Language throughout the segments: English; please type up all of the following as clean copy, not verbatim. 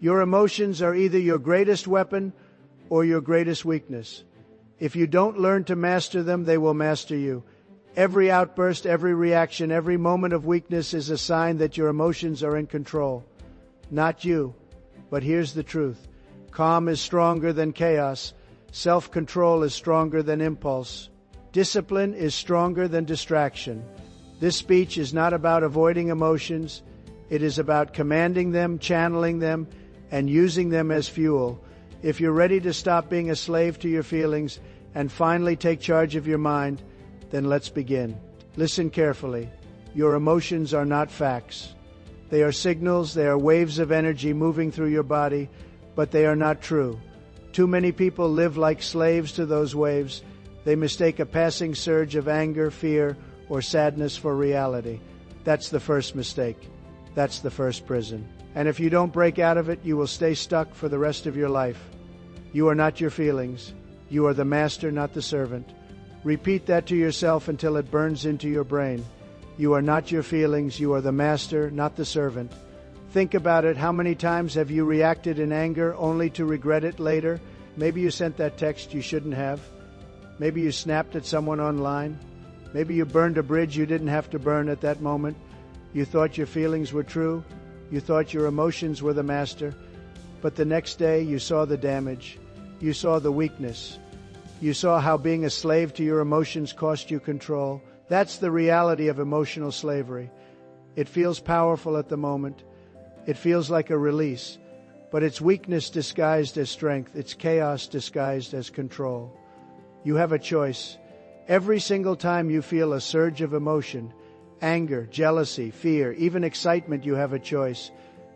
Your emotions are either your greatest weapon or your greatest weakness. If you don't learn to master them, they will master you. Every outburst, every reaction, every moment of weakness is a sign that your emotions are in control. Not you. But here's the truth. Calm is stronger than chaos. Self-control is stronger than impulse. Discipline is stronger than distraction. This speech is not about avoiding emotions. It is about commanding them, channeling them, and using them as fuel. If you're ready to stop being a slave to your feelings and finally take charge of your mind, then let's begin. Listen carefully. Your emotions are not facts. They are signals, they are waves of energy moving through your body, but they are not true. Too many people live like slaves to those waves. They mistake a passing surge of anger, fear, or sadness for reality. That's the first mistake. That's the first prison. And if you don't break out of it, you will stay stuck for the rest of your life. You are not your feelings. You are the master, not the servant. Repeat that to yourself until it burns into your brain. You are not your feelings. You are the master, not the servant. Think about it. How many times have you reacted in anger only to regret it later? Maybe you sent that text you shouldn't have. Maybe you snapped at someone online. Maybe you burned a bridge you didn't have to burn at that moment. You thought your feelings were true. You thought your emotions were the master. But the next day you saw the damage. You saw the weakness. You saw how being a slave to your emotions cost you control. That's the reality of emotional slavery. It feels powerful at the moment. It feels like a release. But it's weakness disguised as strength. It's chaos disguised as control. You have a choice. Every single time you feel a surge of emotion, anger, jealousy, fear, even excitement, you have a choice.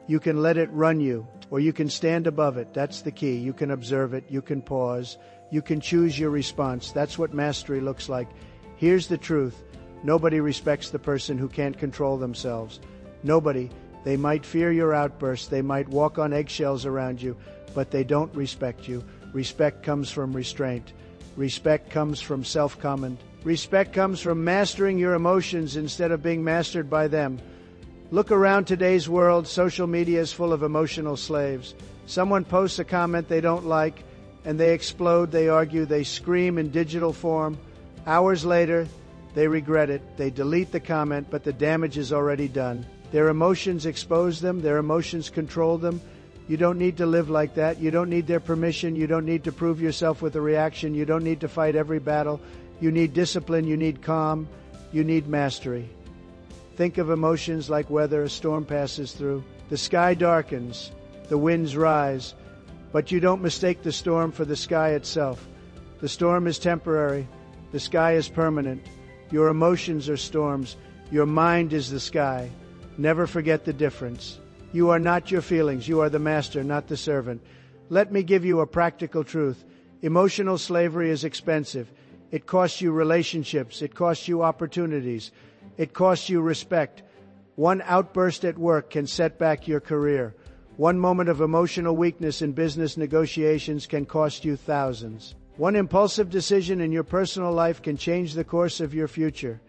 You can let it run you, or you can stand above it. That's the key. You can observe it. You can pause. You can choose your response. That's what mastery looks like. Here's the truth. Nobody respects the person who can't control themselves. Nobody. They might fear your outbursts. They might walk on eggshells around you, but they don't respect you. Respect comes from restraint. Respect comes from self-command. Respect comes from mastering your emotions instead of being mastered by them. Look around today's world. Social media is full of emotional slaves. Someone posts a comment they don't like, and they explode, they argue, they scream in digital form. Hours later, they regret it. They delete the comment, but the damage is already done. Their emotions expose them. Their emotions control them. You don't need to live like that. You don't need their permission. You don't need to prove yourself with a reaction. You don't need to fight every battle. You need discipline. You need calm. You need mastery. Think of emotions like weather. A storm passes through. The sky darkens. The winds rise. But you don't mistake the storm for the sky itself. The storm is temporary. The sky is permanent. Your emotions are storms. Your mind is the sky. Never forget the difference. You are not your feelings. You are the master, not the servant. Let me give you a practical truth. Emotional slavery is expensive. It costs you relationships. It costs you opportunities. It costs you respect. One outburst at work can set back your career. One moment of emotional weakness in business negotiations can cost you thousands. One impulsive decision in your personal life can change the course of your future.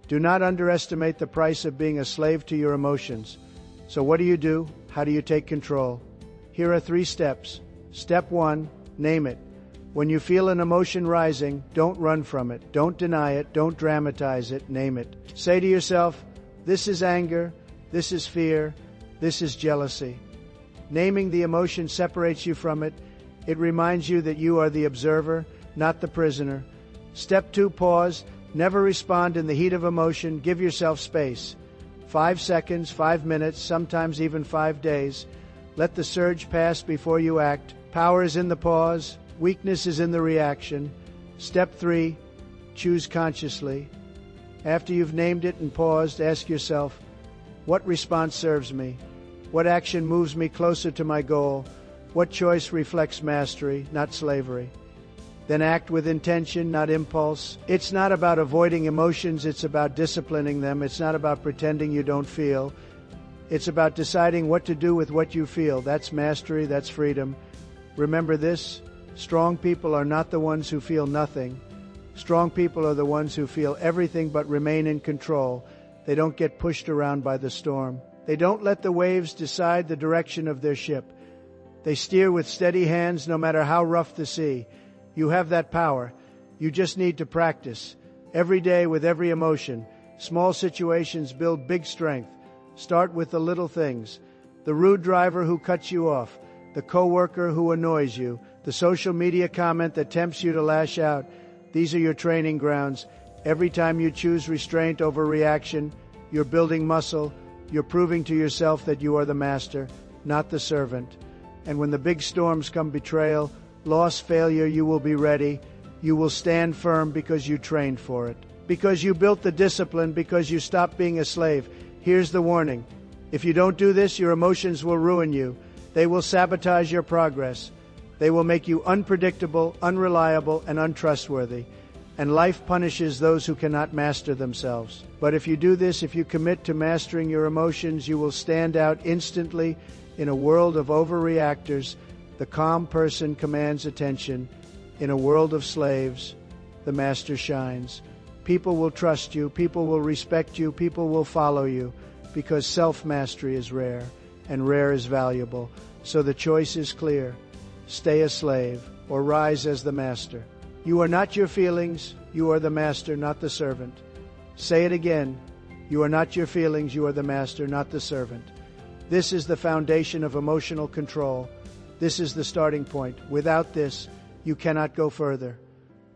Do not underestimate the price of being a slave to your emotions. So what do? How do you take control? Here are 3 steps. Step 1, name it. When you feel an emotion rising, don't run from it. Don't deny it. Don't dramatize it. Name it. Say to yourself, this is anger. This is fear. This is jealousy. Naming the emotion separates you from it. It reminds you that you are the observer, not the prisoner. Step 2, pause. Never respond in the heat of emotion. Give yourself space. 5 seconds, 5 minutes, sometimes even 5 days. Let the surge pass before you act. Power is in the pause. Weakness is in the reaction. Step 3, choose consciously. After you've named it and paused, ask yourself, what response serves me? What action moves me closer to my goal? What choice reflects mastery, not slavery? Then act with intention, not impulse. It's not about avoiding emotions, it's about disciplining them. It's not about pretending you don't feel. It's about deciding what to do with what you feel. That's mastery, that's freedom. Remember this, strong people are not the ones who feel nothing. Strong people are the ones who feel everything but remain in control. They don't get pushed around by the storm. They don't let the waves decide the direction of their ship. They steer with steady hands no matter how rough the sea. You have that power. You just need to practice. Every day with every emotion. Small situations build big strength. Start with the little things. The rude driver who cuts you off. The coworker who annoys you. The social media comment that tempts you to lash out. These are your training grounds. Every time you choose restraint over reaction, you're building muscle. You're proving to yourself that you are the master, not the servant. And when the big storms come, betrayal, loss, failure, you will be ready. You will stand firm because you trained for it. Because you built the discipline, because you stopped being a slave. Here's the warning. If you don't do this, your emotions will ruin you. They will sabotage your progress. They will make you unpredictable, unreliable, and untrustworthy. And life punishes those who cannot master themselves. But if you do this, if you commit to mastering your emotions, you will stand out instantly in a world of overreactors. The calm person commands attention. In a world of slaves, the master shines. People will trust you, people will respect you, people will follow you, because self-mastery is rare, and rare is valuable. So the choice is clear. Stay a slave, or rise as the master. You are not your feelings, you are the master, not the servant. Say it again. You are not your feelings, you are the master, not the servant. This is the foundation of emotional control. This is the starting point. Without this, you cannot go further.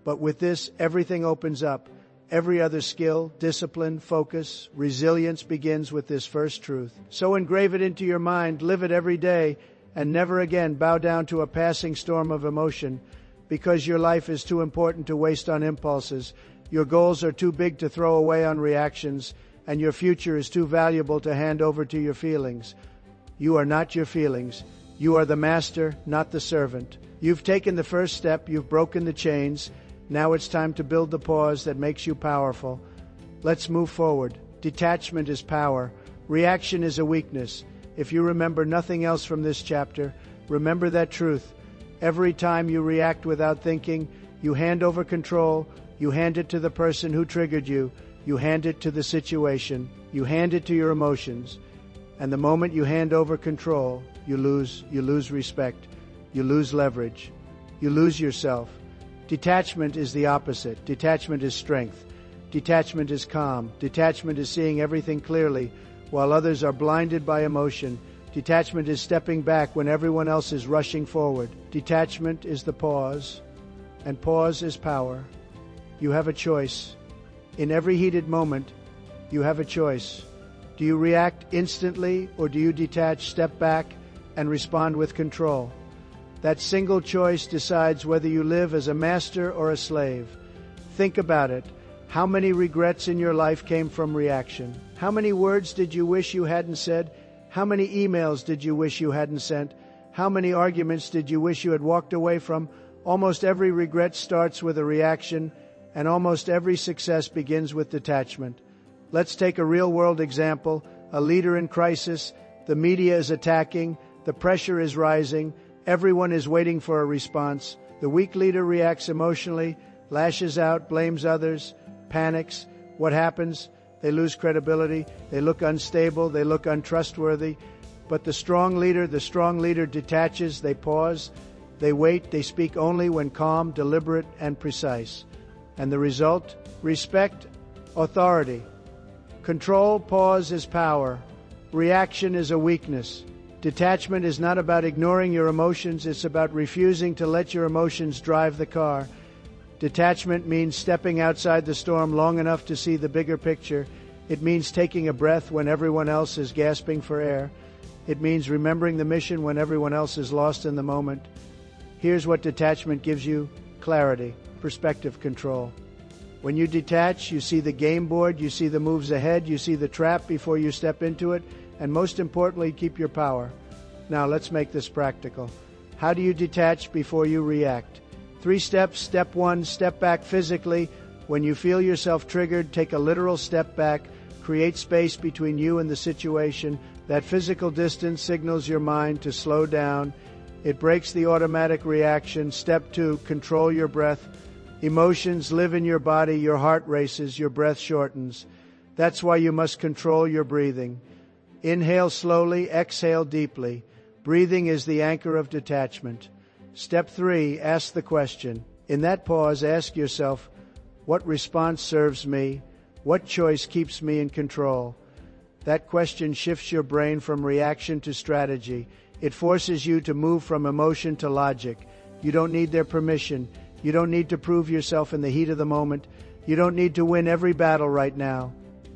But with this, everything opens up. Every other skill, discipline, focus, resilience begins with this first truth. So engrave it into your mind, live it every day, and never again bow down to a passing storm of emotion, because your life is too important to waste on impulses, your goals are too big to throw away on reactions, and your future is too valuable to hand over to your feelings. You are not your feelings. You are the master, not the servant. You've taken the first step, you've broken the chains. Now it's time to build the pause that makes you powerful. Let's move forward. Detachment is power. Reaction is a weakness. If you remember nothing else from this chapter, remember that truth. Every time you react without thinking, you hand over control, you hand it to the person who triggered you, you hand it to the situation, you hand it to your emotions. And the moment you hand over control, you lose respect, you lose leverage, you lose yourself. Detachment is the opposite. Detachment is strength. Detachment is calm. Detachment is seeing everything clearly while others are blinded by emotion. Detachment is stepping back when everyone else is rushing forward. Detachment is the pause, and pause is power. You have a choice. In every heated moment, you have a choice. Do you react instantly, or do you detach, step back, and respond with control? That single choice decides whether you live as a master or a slave. Think about it. How many regrets in your life came from reaction? How many words did you wish you hadn't said? How many emails did you wish you hadn't sent? How many arguments did you wish you had walked away from? Almost every regret starts with a reaction, and almost every success begins with detachment. Let's take a real-world example. A leader in crisis. The media is attacking. The pressure is rising. Everyone is waiting for a response. The weak leader reacts emotionally, lashes out, blames others, panics. What happens? They lose credibility. They look unstable. They look untrustworthy. But the strong leader detaches. They pause. They wait. They speak only when calm, deliberate, and precise. And the result? Respect, authority. Control, pause is power. Reaction is a weakness. Detachment is not about ignoring your emotions. It's about refusing to let your emotions drive the car. Detachment means stepping outside the storm long enough to see the bigger picture. It means taking a breath when everyone else is gasping for air. It means remembering the mission when everyone else is lost in the moment. Here's what detachment gives you: clarity, perspective, control. When you detach, you see the game board, you see the moves ahead, you see the trap before you step into it, and most importantly, keep your power. Now let's make this practical. How do you detach before you react? 3 steps. Step 1, step back physically. When you feel yourself triggered, take a literal step back. Create space between you and the situation. That physical distance signals your mind to slow down. It breaks the automatic reaction. Step 2, control your breath. Emotions live in your body, your heart races, your breath shortens. That's why you must control your breathing. Inhale slowly, exhale deeply. Breathing is the anchor of detachment. Step 3, ask the question. In that pause, ask yourself, what response serves me? What choice keeps me in control? That question shifts your brain from reaction to strategy. It forces you to move from emotion to logic. You don't need their permission. You don't need to prove yourself in the heat of the moment. You don't need to win every battle right now.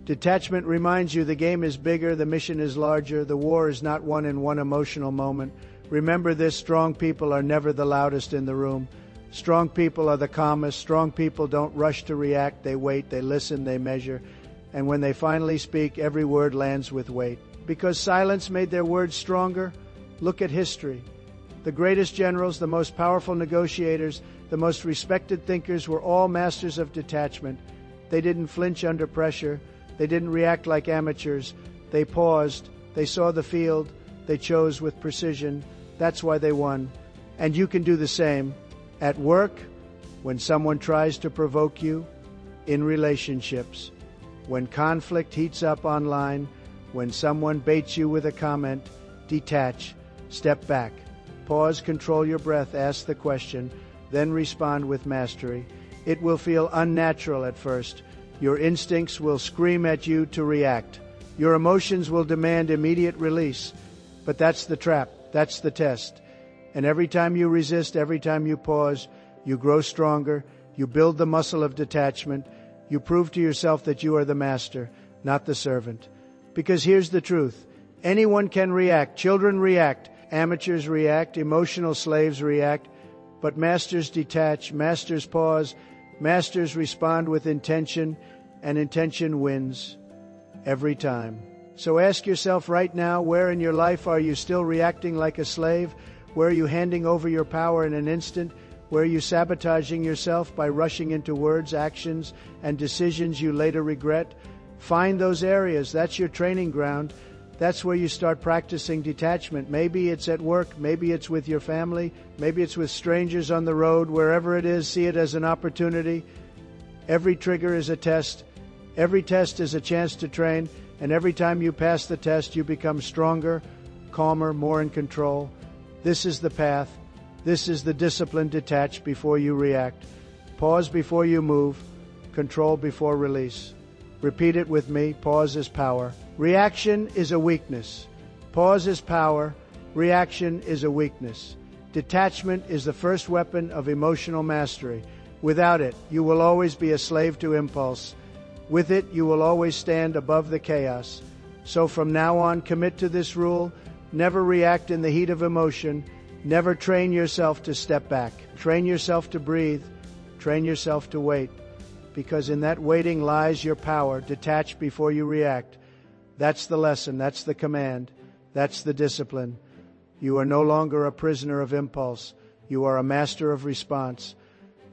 Detachment reminds you the game is bigger, the mission is larger, the war is not won in one emotional moment. Remember this, strong people are never the loudest in the room. Strong people are the calmest. Strong people don't rush to react. They wait, they listen, they measure. And when they finally speak, every word lands with weight. Because silence made their words stronger, look at history. The greatest generals, the most powerful negotiators, the most respected thinkers were all masters of detachment. They didn't flinch under pressure. They didn't react like amateurs. They paused. They saw the field. They chose with precision. That's why they won. And you can do the same. At work, when someone tries to provoke you, in relationships, when conflict heats up online, when someone baits you with a comment, detach, step back, pause, control your breath, ask the question, then respond with mastery. It will feel unnatural at first. Your instincts will scream at you to react. Your emotions will demand immediate release. But that's the trap. That's the test. And every time you resist, every time you pause, you grow stronger. You build the muscle of detachment. You prove to yourself that you are the master, not the servant. Because here's the truth. Anyone can react. Children react. Amateurs react. Emotional slaves react. But masters detach. Masters pause. Masters respond with intention, and intention wins every time. So ask yourself right now, where in your life are you still reacting like a slave? Where are you handing over your power in an instant? Where are you sabotaging yourself by rushing into words, actions, and decisions you later regret? Find those areas. That's your training ground. That's where you start practicing detachment. Maybe it's at work. Maybe it's with your family. Maybe it's with strangers on the road. Wherever it is, see it as an opportunity. Every trigger is a test. Every test is a chance to train. And every time you pass the test, you become stronger, calmer, more in control. This is the path. This is the discipline. Detach before you react. Pause before you move. Control before release. Repeat it with me. Pause is power. Reaction is a weakness. Pause is power. Reaction is a weakness. Detachment is the first weapon of emotional mastery. Without it, you will always be a slave to impulse. With it, you will always stand above the chaos. So from now on, commit to this rule. Never react in the heat of emotion. Never train yourself to step back. Train yourself to breathe. Train yourself to wait. Because in that waiting lies your power. Detach before you react. That's the lesson. That's the command. That's the discipline. You are no longer a prisoner of impulse. You are a master of response.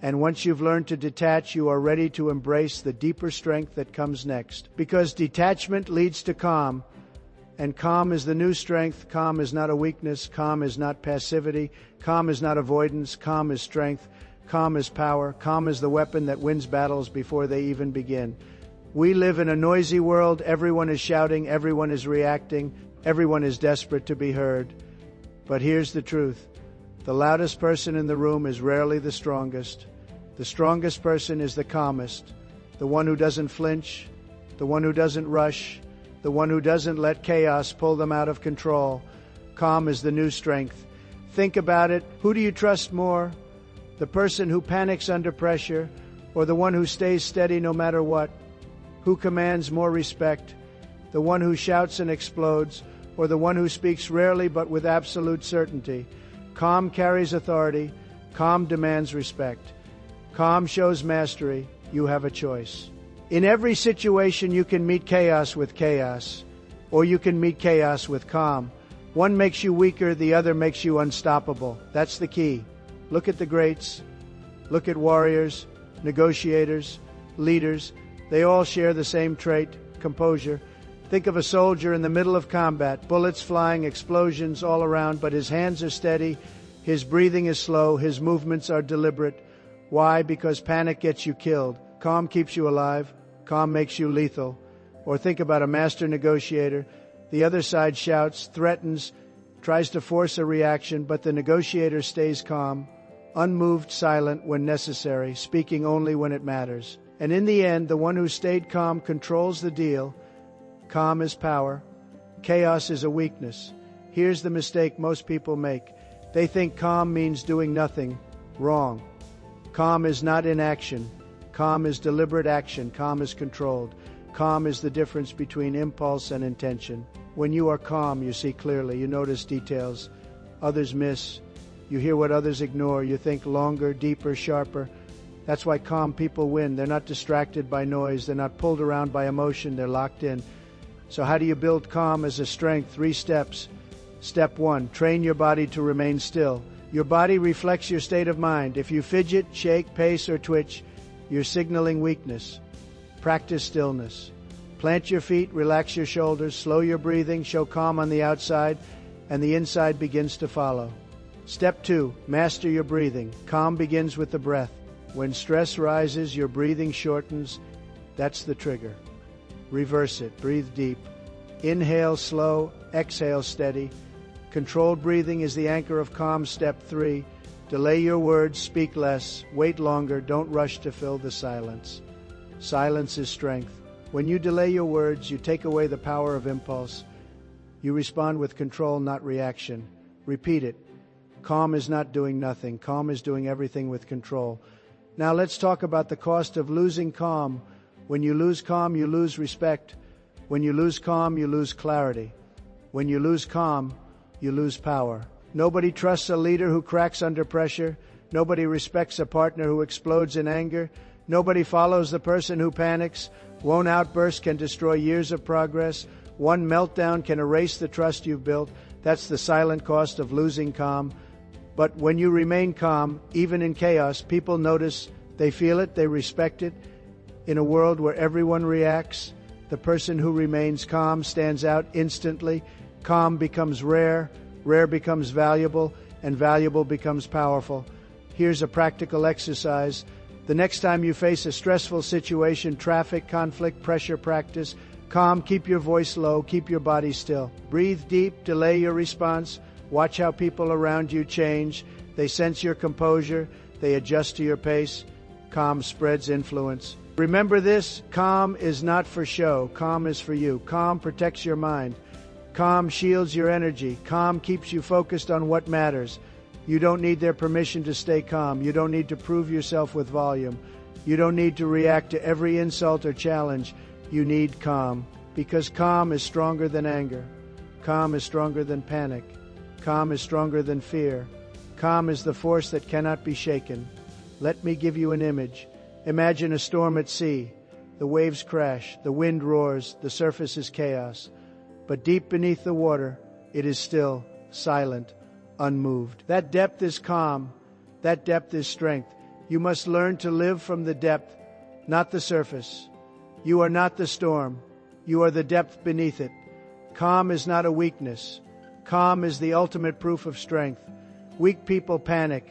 And once you've learned to detach, you are ready to embrace the deeper strength that comes next. Because detachment leads to calm. And calm is the new strength. Calm is not a weakness. Calm is not passivity. Calm is not avoidance. Calm is strength. Calm is power. Calm is the weapon that wins battles before they even begin. We live in a noisy world. Everyone is shouting. Everyone is reacting. Everyone is desperate to be heard. But here's the truth. The loudest person in the room is rarely the strongest. The strongest person is the calmest. The one who doesn't flinch. The one who doesn't rush. The one who doesn't let chaos pull them out of control. Calm is the new strength. Think about it. Who do you trust more? The person who panics under pressure, or the one who stays steady no matter what? Who commands more respect? The one who shouts and explodes, or the one who speaks rarely but with absolute certainty? Calm carries authority. Calm demands respect. Calm shows mastery. You have a choice. In every situation, you can meet chaos with chaos, or you can meet chaos with calm. One makes you weaker, the other makes you unstoppable. That's the key. Look at the greats. Look at warriors, negotiators, leaders. They all share the same trait, composure. Think of a soldier in the middle of combat, bullets flying, explosions all around, but his hands are steady, his breathing is slow, his movements are deliberate. Why? Because panic gets you killed. Calm keeps you alive. Calm makes you lethal. Or think about a master negotiator. The other side shouts, threatens, tries to force a reaction, but the negotiator stays calm, unmoved, silent when necessary, speaking only when it matters. And in the end, the one who stayed calm controls the deal. Calm is power. Chaos is a weakness. Here's the mistake most people make. They think calm means doing nothing. Wrong. Calm is not inaction. Calm is deliberate action. Calm is controlled. Calm is the difference between impulse and intention. When you are calm, you see clearly. You notice details others miss. You hear what others ignore. You think longer, deeper, sharper. That's why calm people win. They're not distracted by noise. They're not pulled around by emotion. They're locked in. So how do you build calm as a strength? 3 steps. Step 1, train your body to remain still. Your body reflects your state of mind. If you fidget, shake, pace, or twitch, you're signaling weakness. Practice stillness. Plant your feet, relax your shoulders, slow your breathing, show calm on the outside, and the inside begins to follow. Step 2, master your breathing. Calm begins with the breath. When stress rises, your breathing shortens. That's the trigger. Reverse it. Breathe deep. Inhale slow, exhale steady. Controlled breathing is the anchor of calm. Step 3, delay your words, speak less, wait longer, don't rush to fill the silence. Silence is strength. When you delay your words, you take away the power of impulse. You respond with control, not reaction. Repeat it. Calm is not doing nothing. Calm is doing everything with control. Now let's talk about the cost of losing calm. When you lose calm, you lose respect. When you lose calm, you lose clarity. When you lose calm, you lose power. Nobody trusts a leader who cracks under pressure. Nobody respects a partner who explodes in anger. Nobody follows the person who panics. One outburst can destroy years of progress. One meltdown can erase the trust you've built. That's the silent cost of losing calm. But when you remain calm, even in chaos, people notice, they feel it, they respect it. In a world where everyone reacts, the person who remains calm stands out instantly. Calm becomes rare, rare becomes valuable, and valuable becomes powerful. Here's a practical exercise. The next time you face a stressful situation, traffic, conflict, pressure, practice, calm, keep your voice low, keep your body still. Breathe deep, delay your response. Watch how people around you change. They sense your composure. They adjust to your pace. Calm spreads influence. Remember this, calm is not for show. Calm is for you. Calm protects your mind. Calm shields your energy. Calm keeps you focused on what matters. You don't need their permission to stay calm. You don't need to prove yourself with volume. You don't need to react to every insult or challenge. You need calm, because calm is stronger than anger. Calm is stronger than panic. Calm is stronger than fear. Calm is the force that cannot be shaken. Let me give you an image. Imagine a storm at sea. The waves crash, the wind roars, the surface is chaos. But deep beneath the water, it is still, silent, unmoved. That depth is calm. That depth is strength. You must learn to live from the depth, not the surface. You are not the storm. You are the depth beneath it. Calm is not a weakness. Calm is the ultimate proof of strength. Weak people panic.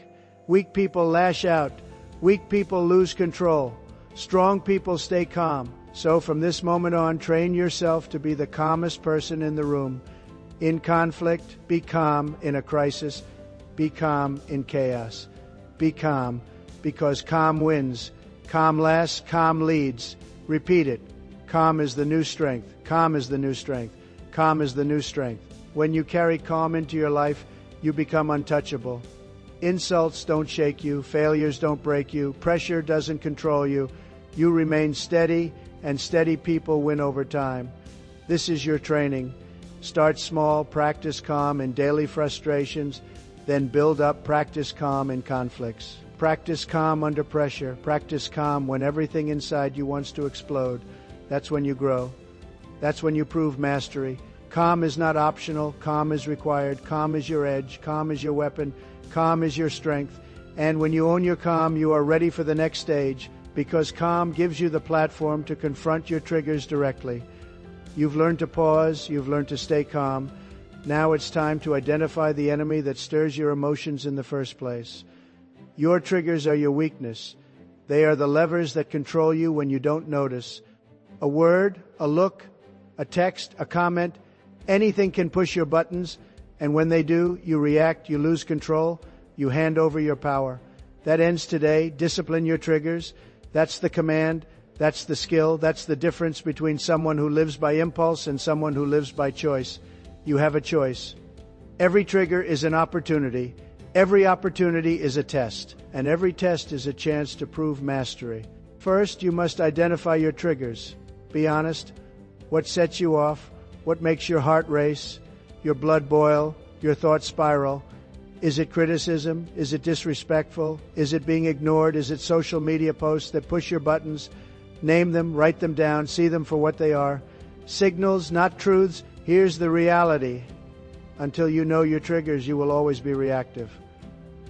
Weak people lash out. Weak people lose control. Strong people stay calm. So from this moment on, train yourself to be the calmest person in the room. In conflict, be calm. In a crisis, be calm. In chaos, be calm, because calm wins. Calm lasts, calm leads. Repeat it. Calm is the new strength. Calm is the new strength. Calm is the new strength. When you carry calm into your life, you become untouchable. Insults don't shake you. Failures don't break you. Pressure doesn't control you. You remain steady, and steady people win over time. This is your training. Start small, practice calm in daily frustrations, then build up, practice calm in conflicts. Practice calm under pressure. Practice calm when everything inside you wants to explode. That's when you grow. That's when you prove mastery. Calm is not optional. Calm is required. Calm is your edge. Calm is your weapon. Calm is your strength. And when you own your calm, you are ready for the next stage, because calm gives you the platform to confront your triggers directly. You've learned to pause. You've learned to stay calm. Now it's time to identify the enemy that stirs your emotions in the first place. Your triggers are your weakness. They are the levers that control you when you don't notice. A word, a look, a text, a comment, anything can push your buttons. And when they do, you react, you lose control, you hand over your power. That ends today. Discipline your triggers. That's the command. That's the skill. That's the difference between someone who lives by impulse and someone who lives by choice. You have a choice. Every trigger is an opportunity. Every opportunity is a test. And every test is a chance to prove mastery. First, you must identify your triggers. Be honest. What sets you off? What makes your heart race? Your blood boil? Your thoughts spiral? Is it criticism? Is it disrespectful? Is it being ignored? Is it social media posts that push your buttons? Name them, write them down, see them for what they are. Signals, not truths. Here's the reality. Until you know your triggers, you will always be reactive.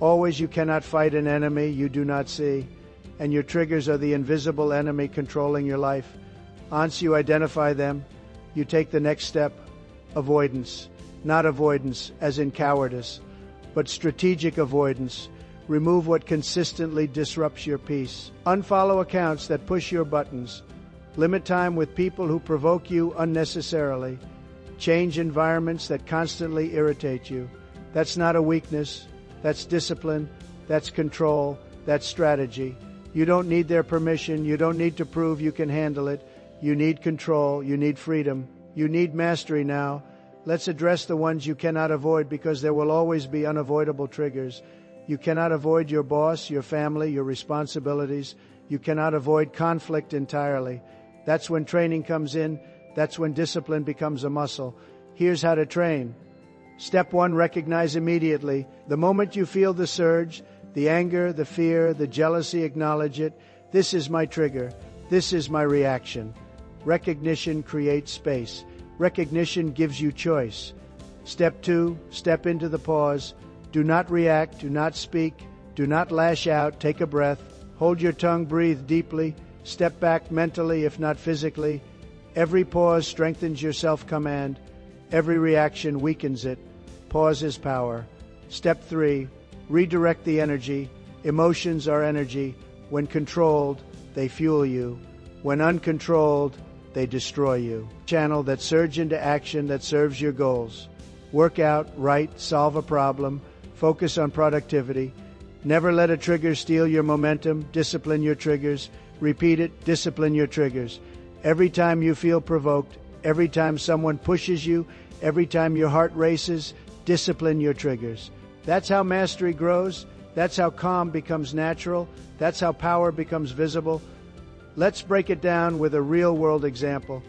Always you cannot fight an enemy you do not see, and your triggers are the invisible enemy controlling your life. Once you identify them, you take the next step, avoidance. Not avoidance as in cowardice, but strategic avoidance. Remove what consistently disrupts your peace. Unfollow accounts that push your buttons. Limit time with people who provoke you unnecessarily. Change environments that constantly irritate you. That's not a weakness. That's discipline. That's control. That's strategy. You don't need their permission. You don't need to prove you can handle it. You need control. You need freedom. You need mastery now. Let's address the ones you cannot avoid, because there will always be unavoidable triggers. You cannot avoid your boss, your family, your responsibilities. You cannot avoid conflict entirely. That's when training comes in. That's when discipline becomes a muscle. Here's how to train. Step 1, recognize immediately. The moment you feel the surge, the anger, the fear, the jealousy, acknowledge it. This is my trigger. This is my reaction. Recognition creates space. Recognition gives you choice. Step 2, step into the pause. Do not react, do not speak, do not lash out, take a breath. Hold your tongue, breathe deeply. Step back mentally, if not physically. Every pause strengthens your self-command. Every reaction weakens it. Pause is power. Step 3, redirect the energy. Emotions are energy. When controlled, they fuel you. When uncontrolled, they destroy you. Channel that surge into action that serves your goals. Work out, write, solve a problem. Focus on productivity. Never let a trigger steal your momentum. Discipline your triggers. Repeat it. Discipline your triggers. Every time you feel provoked, every time someone pushes you, every time your heart races, discipline your triggers. That's how mastery grows. That's how calm becomes natural. That's how power becomes visible. Let's break it down with a real-world example.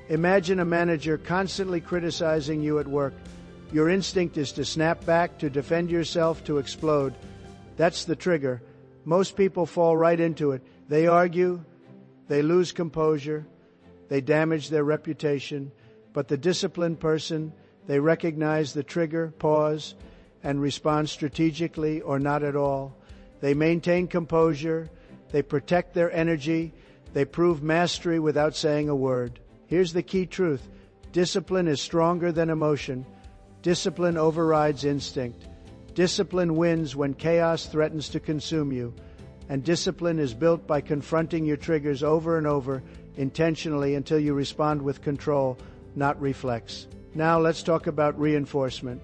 Imagine a manager constantly criticizing you at work. Your instinct is to snap back, to defend yourself, to explode. That's the trigger. Most people fall right into it. They argue, they lose composure, they damage their reputation. But the disciplined person, they recognize the trigger, pause, and respond strategically or not at all. They maintain composure, they protect their energy, they prove mastery without saying a word. Here's the key truth. Discipline is stronger than emotion. Discipline overrides instinct. Discipline wins when chaos threatens to consume you. And discipline is built by confronting your triggers over and over, intentionally, until you respond with control, not reflex. Now let's talk about reinforcement.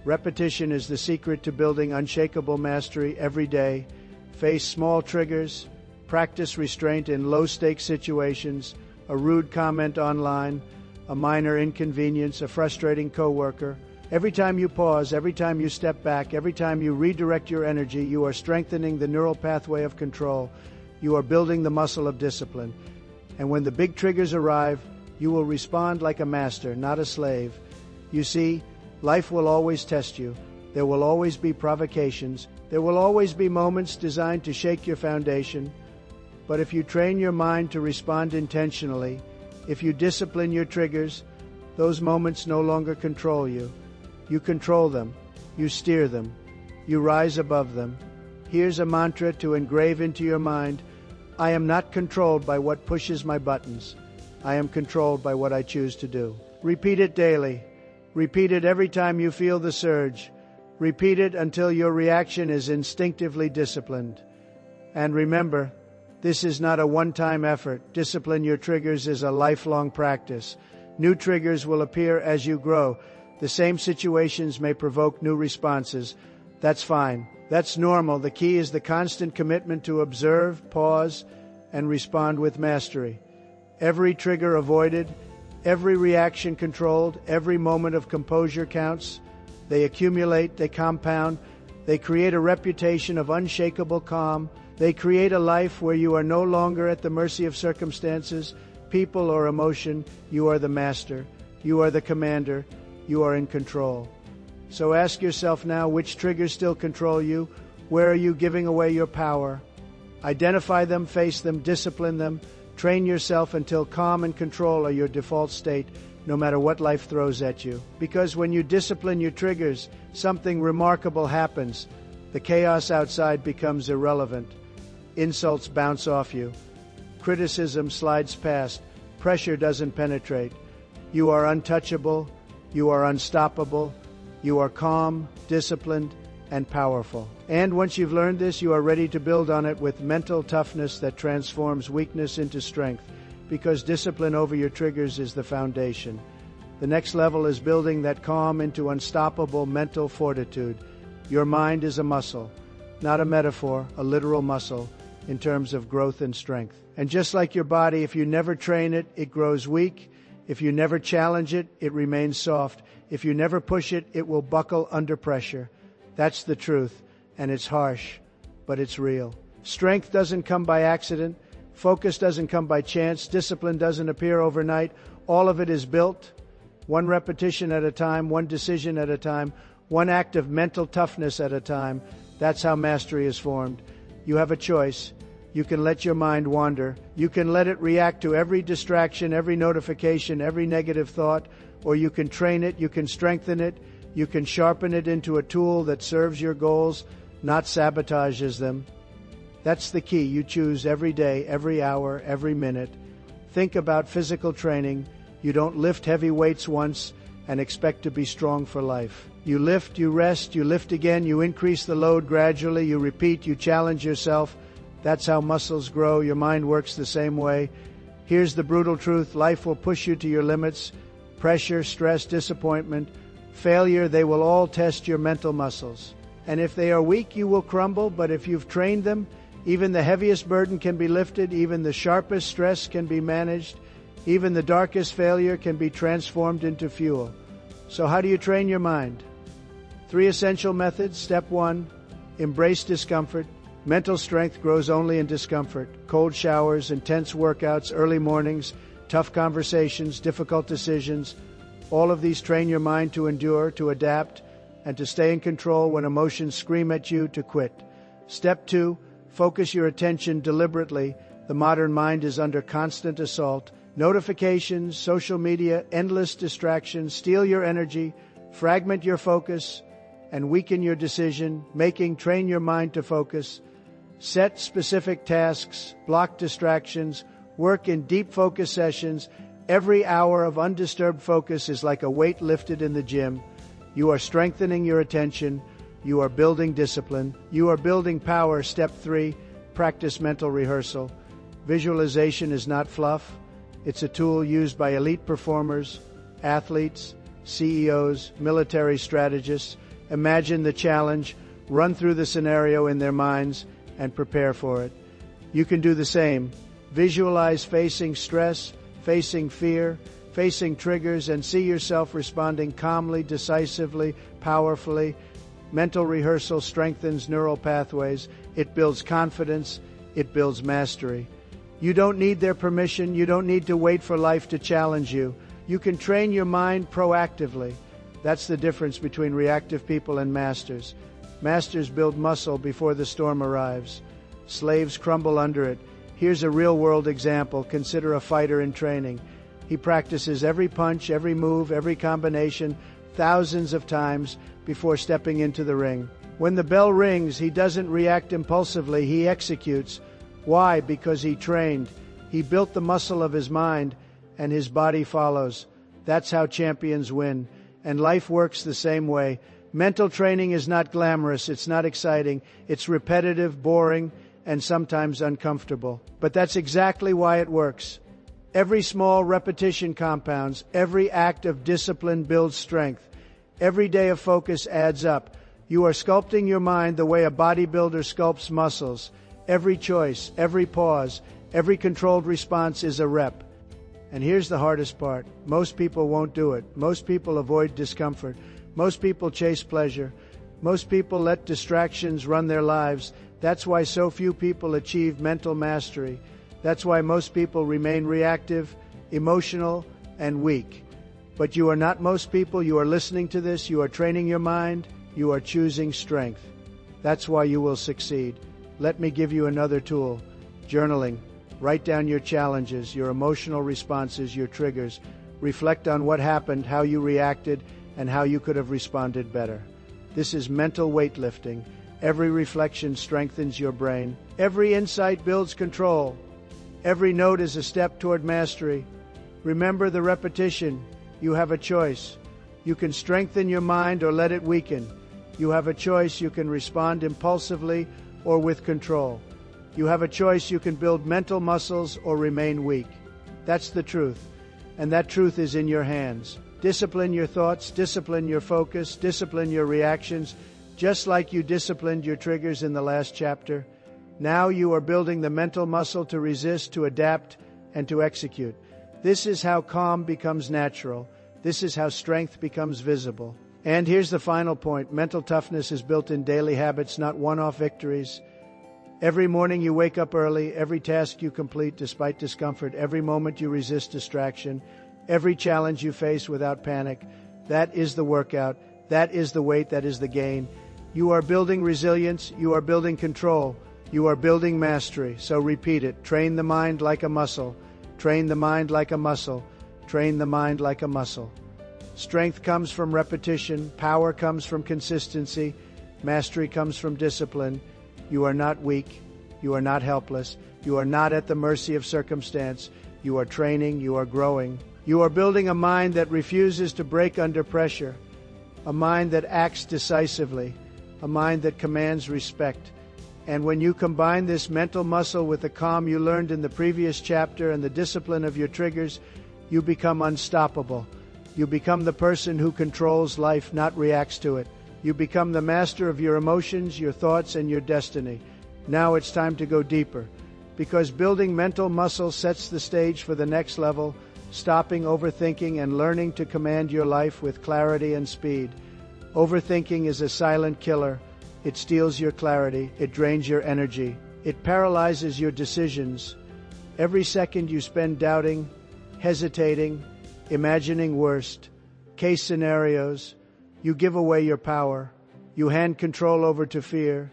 Repetition is the secret to building unshakable mastery every day. Face small triggers. Practice restraint in low-stakes situations. A rude comment online, a minor inconvenience, a frustrating coworker. Every time you pause, every time you step back, every time you redirect your energy, you are strengthening the neural pathway of control. You are building the muscle of discipline. And when the big triggers arrive, you will respond like a master, not a slave. You see, life will always test you. There will always be provocations. There will always be moments designed to shake your foundation. But if you train your mind to respond intentionally, if you discipline your triggers, those moments no longer control you. You control them. You steer them. You rise above them. Here's a mantra to engrave into your mind. I am not controlled by what pushes my buttons. I am controlled by what I choose to do. Repeat it daily. Repeat it every time you feel the surge. Repeat it until your reaction is instinctively disciplined. And remember, this is not a one-time effort. Discipline your triggers is a lifelong practice. New triggers will appear as you grow. The same situations may provoke new responses. That's fine. That's normal. The key is the constant commitment to observe, pause, and respond with mastery. Every trigger avoided, every reaction controlled, every moment of composure counts. They accumulate, they compound, they create a reputation of unshakable calm. They create a life where you are no longer at the mercy of circumstances, people, or emotion. You are the master. You are the commander. You are in control. So ask yourself now, which triggers still control you? Where are you giving away your power? Identify them, face them, discipline them. Train yourself until calm and control are your default state, no matter what life throws at you. Because when you discipline your triggers, something remarkable happens. The chaos outside becomes irrelevant. Insults bounce off you. Criticism slides past. Pressure doesn't penetrate. You are untouchable. You are unstoppable. You are calm, disciplined, and powerful. And once you've learned this, you are ready to build on it with mental toughness that transforms weakness into strength, because discipline over your triggers is the foundation. The next level is building that calm into unstoppable mental fortitude. Your mind is a muscle, not a metaphor, a literal muscle in terms of growth and strength. And just like your body, if you never train it, it grows weak. If you never challenge it, it remains soft. If you never push it, it will buckle under pressure. That's the truth, and it's harsh, but it's real. Strength doesn't come by accident. Focus doesn't come by chance. Discipline doesn't appear overnight. All of it is built, one repetition at a time, one decision at a time, one act of mental toughness at a time. That's how mastery is formed. You have a choice. You can let your mind wander. You can let it react to every distraction, every notification, every negative thought, or you can train it, you can strengthen it, you can sharpen it into a tool that serves your goals, not sabotages them. That's the key. You choose every day, every hour, every minute. Think about physical training. You don't lift heavy weights once and expect to be strong for life. You lift, you rest, you lift again, you increase the load gradually, you repeat, you challenge yourself. That's how muscles grow. Your mind works the same way. Here's the brutal truth. Life will push you to your limits. Pressure, stress, disappointment, failure, they will all test your mental muscles. And if they are weak, you will crumble. But if you've trained them, even the heaviest burden can be lifted. Even the sharpest stress can be managed. Even the darkest failure can be transformed into fuel. So how do you train your mind? 3 essential methods. Step 1, embrace discomfort. Mental strength grows only in discomfort. Cold showers, intense workouts, early mornings, tough conversations, difficult decisions. All of these train your mind to endure, to adapt, and to stay in control when emotions scream at you to quit. Step 2, focus your attention deliberately. The modern mind is under constant assault. Notifications, social media, endless distractions steal your energy, fragment your focus, and weaken your decision making. Train your mind to focus. Set specific tasks, block distractions, work in deep focus sessions. Every hour of undisturbed focus is like a weight lifted in the gym. You are strengthening your attention. You are building discipline. You are building power. Step 3, practice mental rehearsal. Visualization is not fluff. It's a tool used by elite performers, athletes, CEOs, military strategists. Imagine the challenge, run through the scenario in their minds, and prepare for it. You can do the same. Visualize facing stress, facing fear, facing triggers, and see yourself responding calmly, decisively, powerfully. Mental rehearsal strengthens neural pathways. It builds confidence. It builds mastery. You don't need their permission. You don't need to wait for life to challenge you. You can train your mind proactively. That's the difference between reactive people and masters. Masters build muscle before the storm arrives. Slaves crumble under it. Here's a real-world example. Consider a fighter in training. He practices every punch, every move, every combination, thousands of times before stepping into the ring. When the bell rings, he doesn't react impulsively. He executes. Why? Because he trained. He built the muscle of his mind, and his body follows. That's how champions win. And life works the same way. Mental training is not glamorous. It's not exciting. It's repetitive, boring, and sometimes uncomfortable. But that's exactly why it works. Every small repetition compounds. Every act of discipline builds strength. Every day of focus adds up. You are sculpting your mind the way a bodybuilder sculpts muscles. Every choice, every pause, every controlled response is a rep. And here's the hardest part. Most people won't do it. Most people avoid discomfort. Most people chase pleasure. Most people let distractions run their lives. That's why so few people achieve mental mastery. That's why most people remain reactive, emotional, and weak. But you are not most people. You are listening to this. You are training your mind. You are choosing strength. That's why you will succeed. Let me give you another tool. Journaling. Write down your challenges, your emotional responses, your triggers. Reflect on what happened, how you reacted, and how you could have responded better. This is mental weightlifting. Every reflection strengthens your brain. Every insight builds control. Every note is a step toward mastery. Remember the repetition. You have a choice. You can strengthen your mind or let it weaken. You have a choice. You can respond impulsively or with control. You have a choice. You can build mental muscles or remain weak. That's the truth. And that truth is in your hands. Discipline your thoughts, discipline your focus, discipline your reactions, just like you disciplined your triggers in the last chapter. Now you are building the mental muscle to resist, to adapt, and to execute. This is how calm becomes natural. This is how strength becomes visible. And here's the final point. Mental toughness is built in daily habits, not one-off victories. Every morning you wake up early, every task you complete despite discomfort, every moment you resist distraction, every challenge you face without panic. That is the workout. That is the weight. That is the gain. You are building resilience. You are building control. You are building mastery. So repeat it. Train the mind like a muscle. Train the mind like a muscle. Train the mind like a muscle. Strength comes from repetition. Power comes from consistency. Mastery comes from discipline. You are not weak. You are not helpless. You are not at the mercy of circumstance. You are training. You are growing. You are building a mind that refuses to break under pressure, a mind that acts decisively, a mind that commands respect. And when you combine this mental muscle with the calm you learned in the previous chapter and the discipline of your triggers, you become unstoppable. You become the person who controls life, not reacts to it. You become the master of your emotions, your thoughts, and your destiny. Now it's time to go deeper, because building mental muscle sets the stage for the next level, stopping overthinking and learning to command your life with clarity and speed. Overthinking is a silent killer. It steals your clarity. It drains your energy. It paralyzes your decisions. Every second you spend doubting, hesitating, imagining worst case scenarios, you give away your power. You hand control over to fear.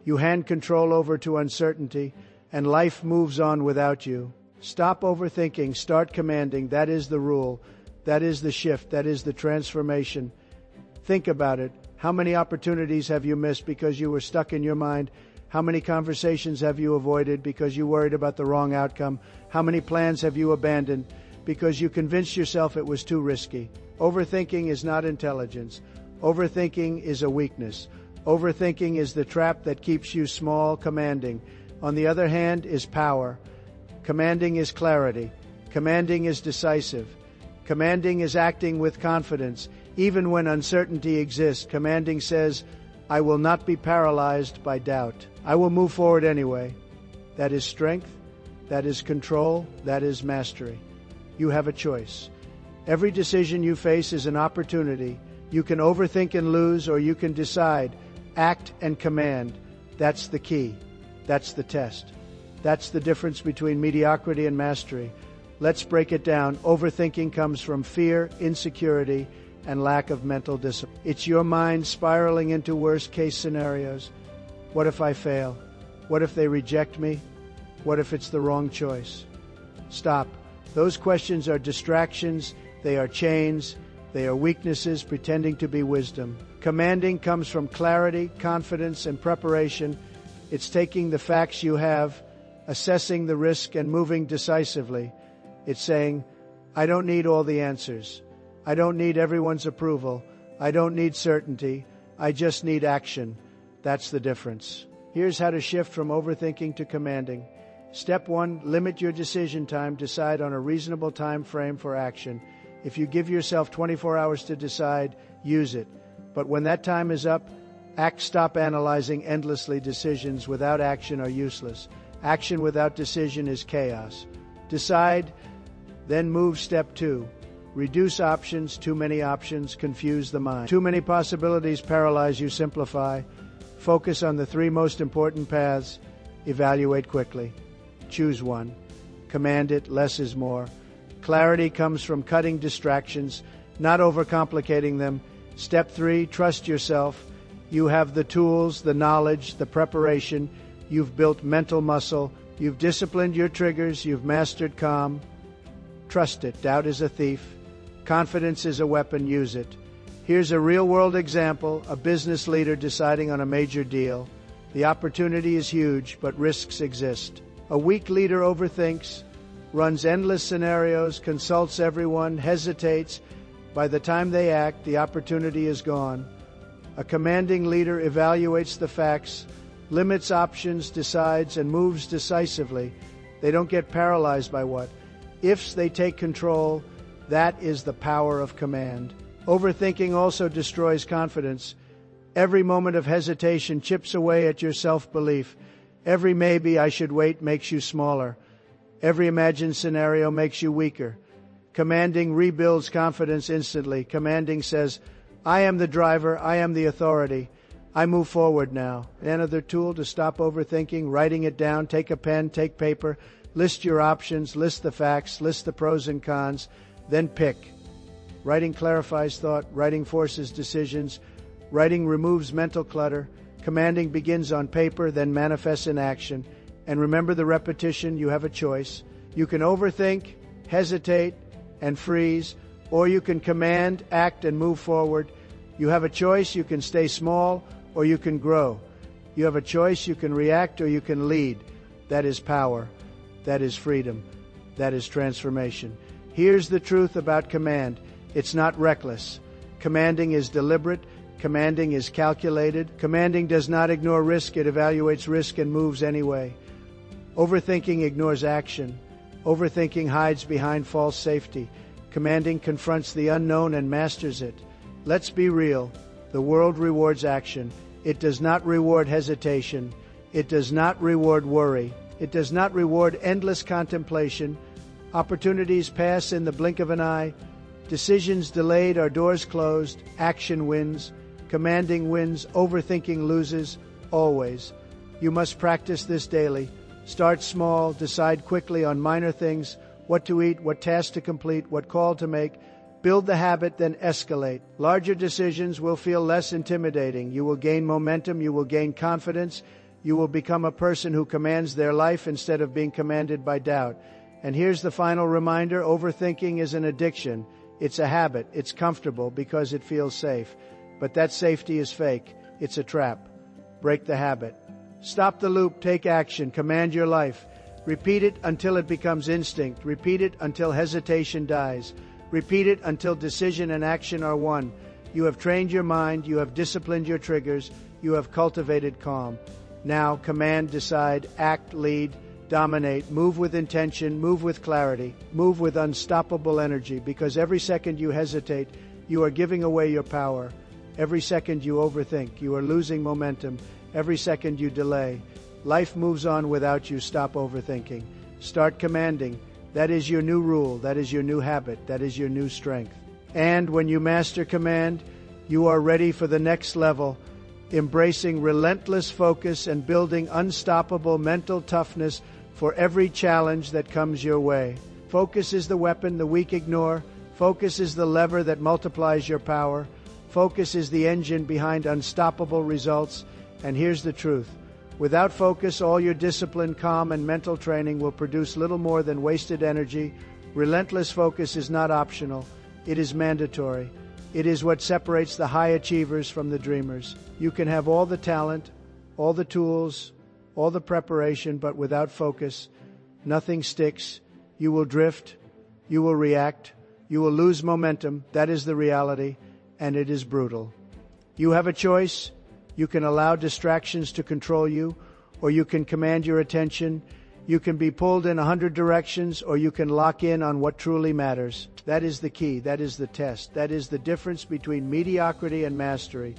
You hand control over to uncertainty, and life moves on without you. Stop overthinking. Start commanding. That is the rule. That is the shift. That is the transformation. Think about it. How many opportunities have you missed because you were stuck in your mind? How many conversations have you avoided because you worried about the wrong outcome? How many plans have you abandoned because you convinced yourself it was too risky? Overthinking is not intelligence. Overthinking is a weakness. Overthinking is the trap that keeps you small. Commanding, on the other hand, is power. Commanding is clarity. Commanding is decisive. Commanding is acting with confidence. Even when uncertainty exists, commanding says, I will not be paralyzed by doubt. I will move forward anyway. That is strength. That is control. That is mastery. You have a choice. Every decision you face is an opportunity. You can overthink and lose, or you can decide, act and command. That's the key. That's the test. That's the difference between mediocrity and mastery. Let's break it down. Overthinking comes from fear, insecurity, and lack of mental discipline. It's your mind spiraling into worst-case scenarios. What if I fail? What if they reject me? What if it's the wrong choice? Stop. Those questions are distractions. They are chains. They are weaknesses pretending to be wisdom. Commanding comes from clarity, confidence, and preparation. It's taking the facts you have, assessing the risk, and moving decisively. It's saying, I don't need all the answers. I don't need everyone's approval. I don't need certainty. I just need action. That's the difference. Here's how to shift from overthinking to commanding. Step 1, limit your decision time. Decide on a reasonable time frame for action. If you give yourself 24 hours to decide, use it. But when that time is up, act. Stop analyzing endlessly. Decisions without action are useless. Action without decision is chaos. Decide, then move. Step 2. Reduce options. Too many options confuse the mind. Too many possibilities paralyze you. Simplify. Focus on the 3 most important paths. Evaluate quickly. Choose one. Command it. Less is more. Clarity comes from cutting distractions, not overcomplicating them. Step 3. Trust yourself. You have the tools, the knowledge, the preparation. You've built mental muscle. You've disciplined your triggers. You've mastered calm. Trust it. Doubt is a thief. Confidence is a weapon. Use it. Here's a real-world example, a business leader deciding on a major deal. The opportunity is huge, but risks exist. A weak leader overthinks, runs endless scenarios, consults everyone, hesitates. By the time they act, the opportunity is gone. A commanding leader evaluates the facts, limits options, decides, and moves decisively. They don't get paralyzed by what ifs. They take control. That is the power of command. Overthinking also destroys confidence. Every moment of hesitation chips away at your self-belief. Every maybe I should wait makes you smaller. Every imagined scenario makes you weaker. Commanding rebuilds confidence instantly. Commanding says, I am the driver, I am the authority. I move forward now. Another tool to stop overthinking, writing it down. Take a pen, take paper, list your options, list the facts, list the pros and cons, then pick. Writing clarifies thought, writing forces decisions, writing removes mental clutter. Commanding begins on paper, then manifests in action. And remember the repetition, you have a choice. You can overthink, hesitate, and freeze, or you can command, act, and move forward. You have a choice, you can stay small, or you can grow. You have a choice, you can react, or you can lead. That is power. That is freedom. That is transformation. Here's the truth about command. It's not reckless. Commanding is deliberate. Commanding is calculated. Commanding does not ignore risk. It evaluates risk and moves anyway. Overthinking ignores action. Overthinking hides behind false safety. Commanding confronts the unknown and masters it. Let's be real. The world rewards action. It does not reward hesitation. It does not reward worry. It does not reward endless contemplation. Opportunities pass in the blink of an eye. Decisions delayed are doors closed. Action wins. Commanding wins. Overthinking loses. Always. You must practice this daily. Start small. Decide quickly on minor things. What to eat, what task to complete, what call to make. Build the habit, then escalate. Larger decisions will feel less intimidating. You will gain momentum. You will gain confidence. You will become a person who commands their life instead of being commanded by doubt. And here's the final reminder. Overthinking is an addiction. It's a habit. It's comfortable because it feels safe. But that safety is fake. It's a trap. Break the habit. Stop the loop. Take action. Command your life. Repeat it until it becomes instinct. Repeat it until hesitation dies. Repeat it until decision and action are one. You have trained your mind. You have disciplined your triggers. You have cultivated calm. Now, command, decide, act, lead, dominate. Move with intention. Move with clarity. Move with unstoppable energy, because every second you hesitate, you are giving away your power. Every second you overthink, you are losing momentum. Every second you delay, life moves on without you. Stop overthinking. Start commanding. That is your new rule. That is your new habit. That is your new strength. And when you master command, you are ready for the next level, embracing relentless focus and building unstoppable mental toughness for every challenge that comes your way. Focus is the weapon the weak ignore. Focus is the lever that multiplies your power. Focus is the engine behind unstoppable results. And here's the truth. Without focus, all your discipline, calm, and mental training will produce little more than wasted energy. Relentless focus is not optional. It is mandatory. It is what separates the high achievers from the dreamers. You can have all the talent, all the tools, all the preparation, but without focus, nothing sticks. You will drift. You will react. You will lose momentum. That is the reality, and it is brutal. You have a choice. You can allow distractions to control you, or you can command your attention. You can be pulled in 100 directions, or you can lock in on what truly matters. That is the key. That is the test. That is the difference between mediocrity and mastery.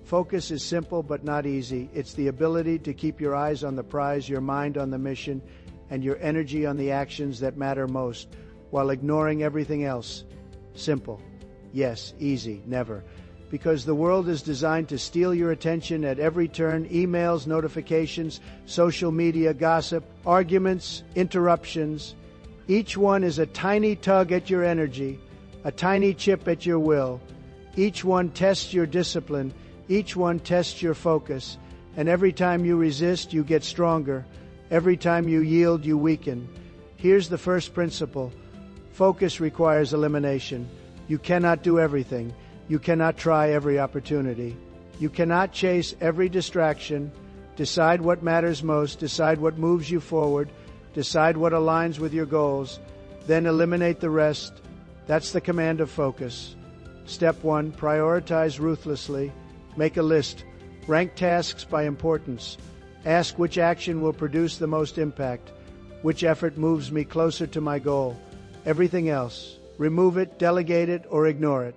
Focus is simple but not easy. It's the ability to keep your eyes on the prize, your mind on the mission, and your energy on the actions that matter most, while ignoring everything else. Simple. Yes, easy, never. Because the world is designed to steal your attention at every turn. Emails, notifications, social media, gossip, arguments, interruptions. Each one is a tiny tug at your energy, a tiny chip at your will. Each one tests your discipline. Each one tests your focus. And every time you resist, you get stronger. Every time you yield, you weaken. Here's the first principle. Focus requires elimination. You cannot do everything. You cannot try every opportunity. You cannot chase every distraction. Decide what matters most. Decide what moves you forward. Decide what aligns with your goals. Then eliminate the rest. That's the command of focus. Step 1, prioritize ruthlessly. Make a list. Rank tasks by importance. Ask which action will produce the most impact. Which effort moves me closer to my goal? Everything else, remove it, delegate it, or ignore it.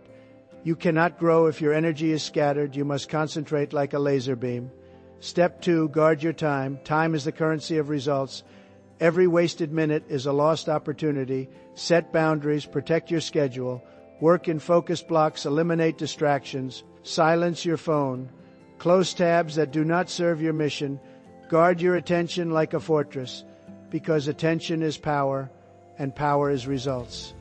You cannot grow if your energy is scattered. You must concentrate like a laser beam. Step 2, guard your time. Time is the currency of results. Every wasted minute is a lost opportunity. Set boundaries, protect your schedule. Work in focus blocks, eliminate distractions. Silence your phone. Close tabs that do not serve your mission. Guard your attention like a fortress, because attention is power, and power is results.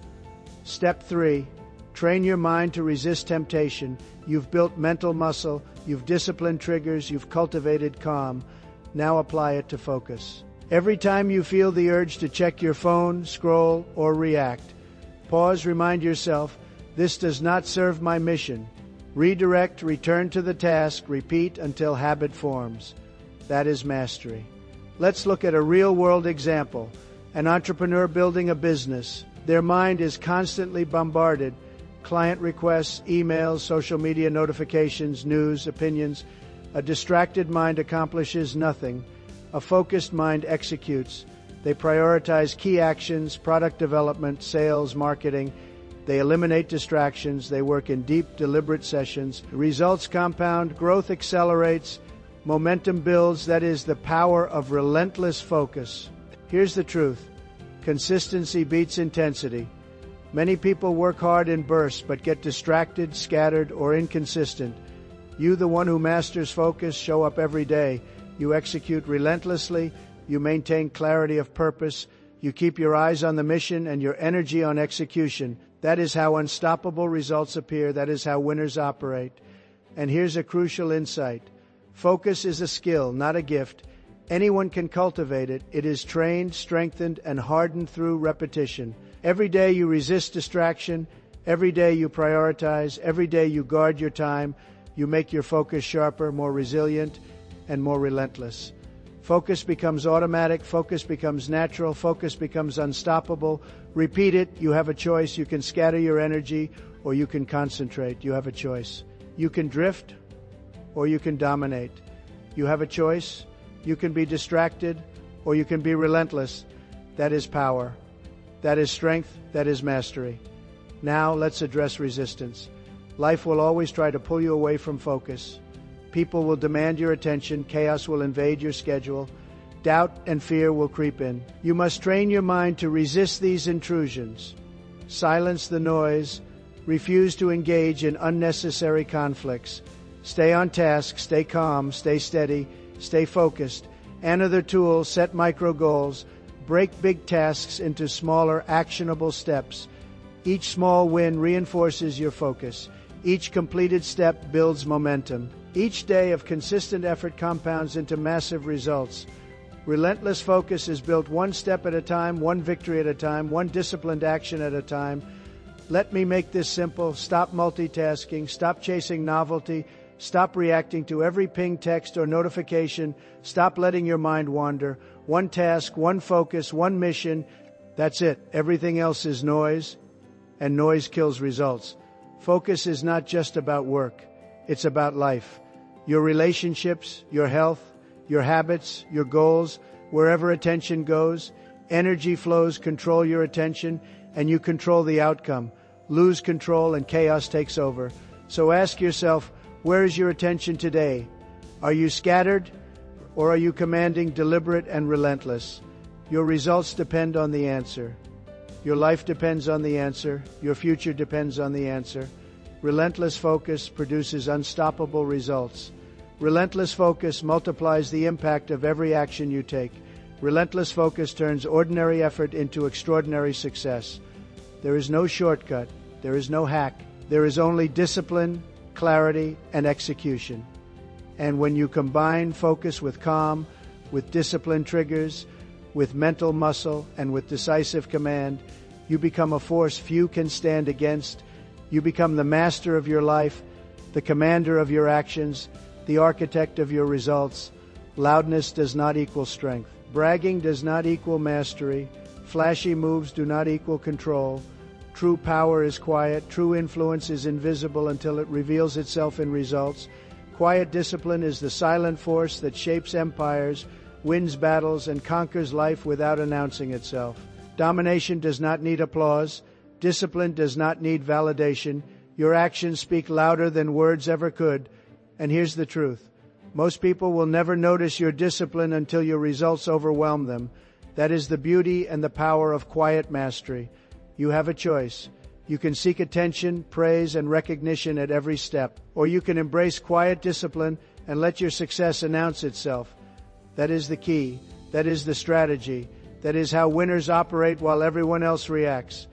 Step 3, train your mind to resist temptation. You've built mental muscle, you've disciplined triggers, you've cultivated calm. Now apply it to focus. Every time you feel the urge to check your phone, scroll, or react, pause, remind yourself, this does not serve my mission. Redirect, return to the task, repeat until habit forms. That is mastery. Let's look at a real-world example. An entrepreneur building a business. Their mind is constantly bombarded. Client requests, emails, social media notifications, news, opinions. A distracted mind accomplishes nothing. A focused mind executes. They prioritize key actions, product development, sales, marketing. They eliminate distractions. They work in deep, deliberate sessions. Results compound. Growth accelerates. Momentum builds. That is the power of relentless focus. Here's the truth. Consistency beats intensity. Many people work hard in bursts but get distracted, scattered, or inconsistent. You, the one who masters focus, show up every day. You execute relentlessly. You maintain clarity of purpose. You keep your eyes on the mission and your energy on execution. That is how unstoppable results appear. That is how winners operate. And here's a crucial insight. Focus is a skill, not a gift. Anyone can cultivate it. It is trained, strengthened, and hardened through repetition. Every day you resist distraction. Every day you prioritize. Every day you guard your time. You make your focus sharper, more resilient, and more relentless. Focus becomes automatic. Focus becomes natural. Focus becomes unstoppable. Repeat it. You have a choice. You can scatter your energy or you can concentrate. You have a choice. You can drift or you can dominate. You have a choice. You can be distracted or you can be relentless. That is power. That is strength. That is mastery. Now let's address resistance. Life will always try to pull you away from focus. People will demand your attention. Chaos will invade your schedule. Doubt and fear will creep in. You must train your mind to resist these intrusions. Silence the noise. Refuse to engage in unnecessary conflicts. Stay on task. Stay calm. Stay steady. Stay focused. Another tool, set micro goals. Break big tasks into smaller, actionable steps. Each small win reinforces your focus. Each completed step builds momentum. Each day of consistent effort compounds into massive results. Relentless focus is built one step at a time, one victory at a time, one disciplined action at a time. Let me make this simple. Stop multitasking. Stop chasing novelty. Stop reacting to every ping, text, or notification. Stop letting your mind wander. One task, one focus, one mission. That's it. Everything else is noise, and noise kills results. Focus is not just about work. It's about life. Your relationships, your health, your habits, your goals, Wherever attention goes, energy flows. Control your attention, and you control the outcome. Lose control, and chaos takes over. So ask yourself, where is your attention today? Are you scattered, or are you commanding, deliberate, and relentless? Your results depend on the answer. Your life depends on the answer. Your future depends on the answer. Relentless focus produces unstoppable results. Relentless focus multiplies the impact of every action you take. Relentless focus turns ordinary effort into extraordinary success. There is no shortcut. There is no hack. There is only discipline, clarity, and execution. And when you combine focus with calm, with discipline triggers, with mental muscle, and with decisive command, you become a force few can stand against. You become the master of your life, the commander of your actions, the architect of your results. Loudness does not equal strength. Bragging does not equal mastery. Flashy moves do not equal control. True power is quiet. True influence is invisible until it reveals itself in results. Quiet discipline is the silent force that shapes empires, wins battles, and conquers life without announcing itself. Domination does not need applause. Discipline does not need validation. Your actions speak louder than words ever could. And here's the truth. Most people will never notice your discipline until your results overwhelm them. That is the beauty and the power of quiet mastery. You have a choice. You can seek attention, praise, and recognition at every step, or you can embrace quiet discipline and let your success announce itself. That is the key. That is the strategy. That is how winners operate while everyone else reacts.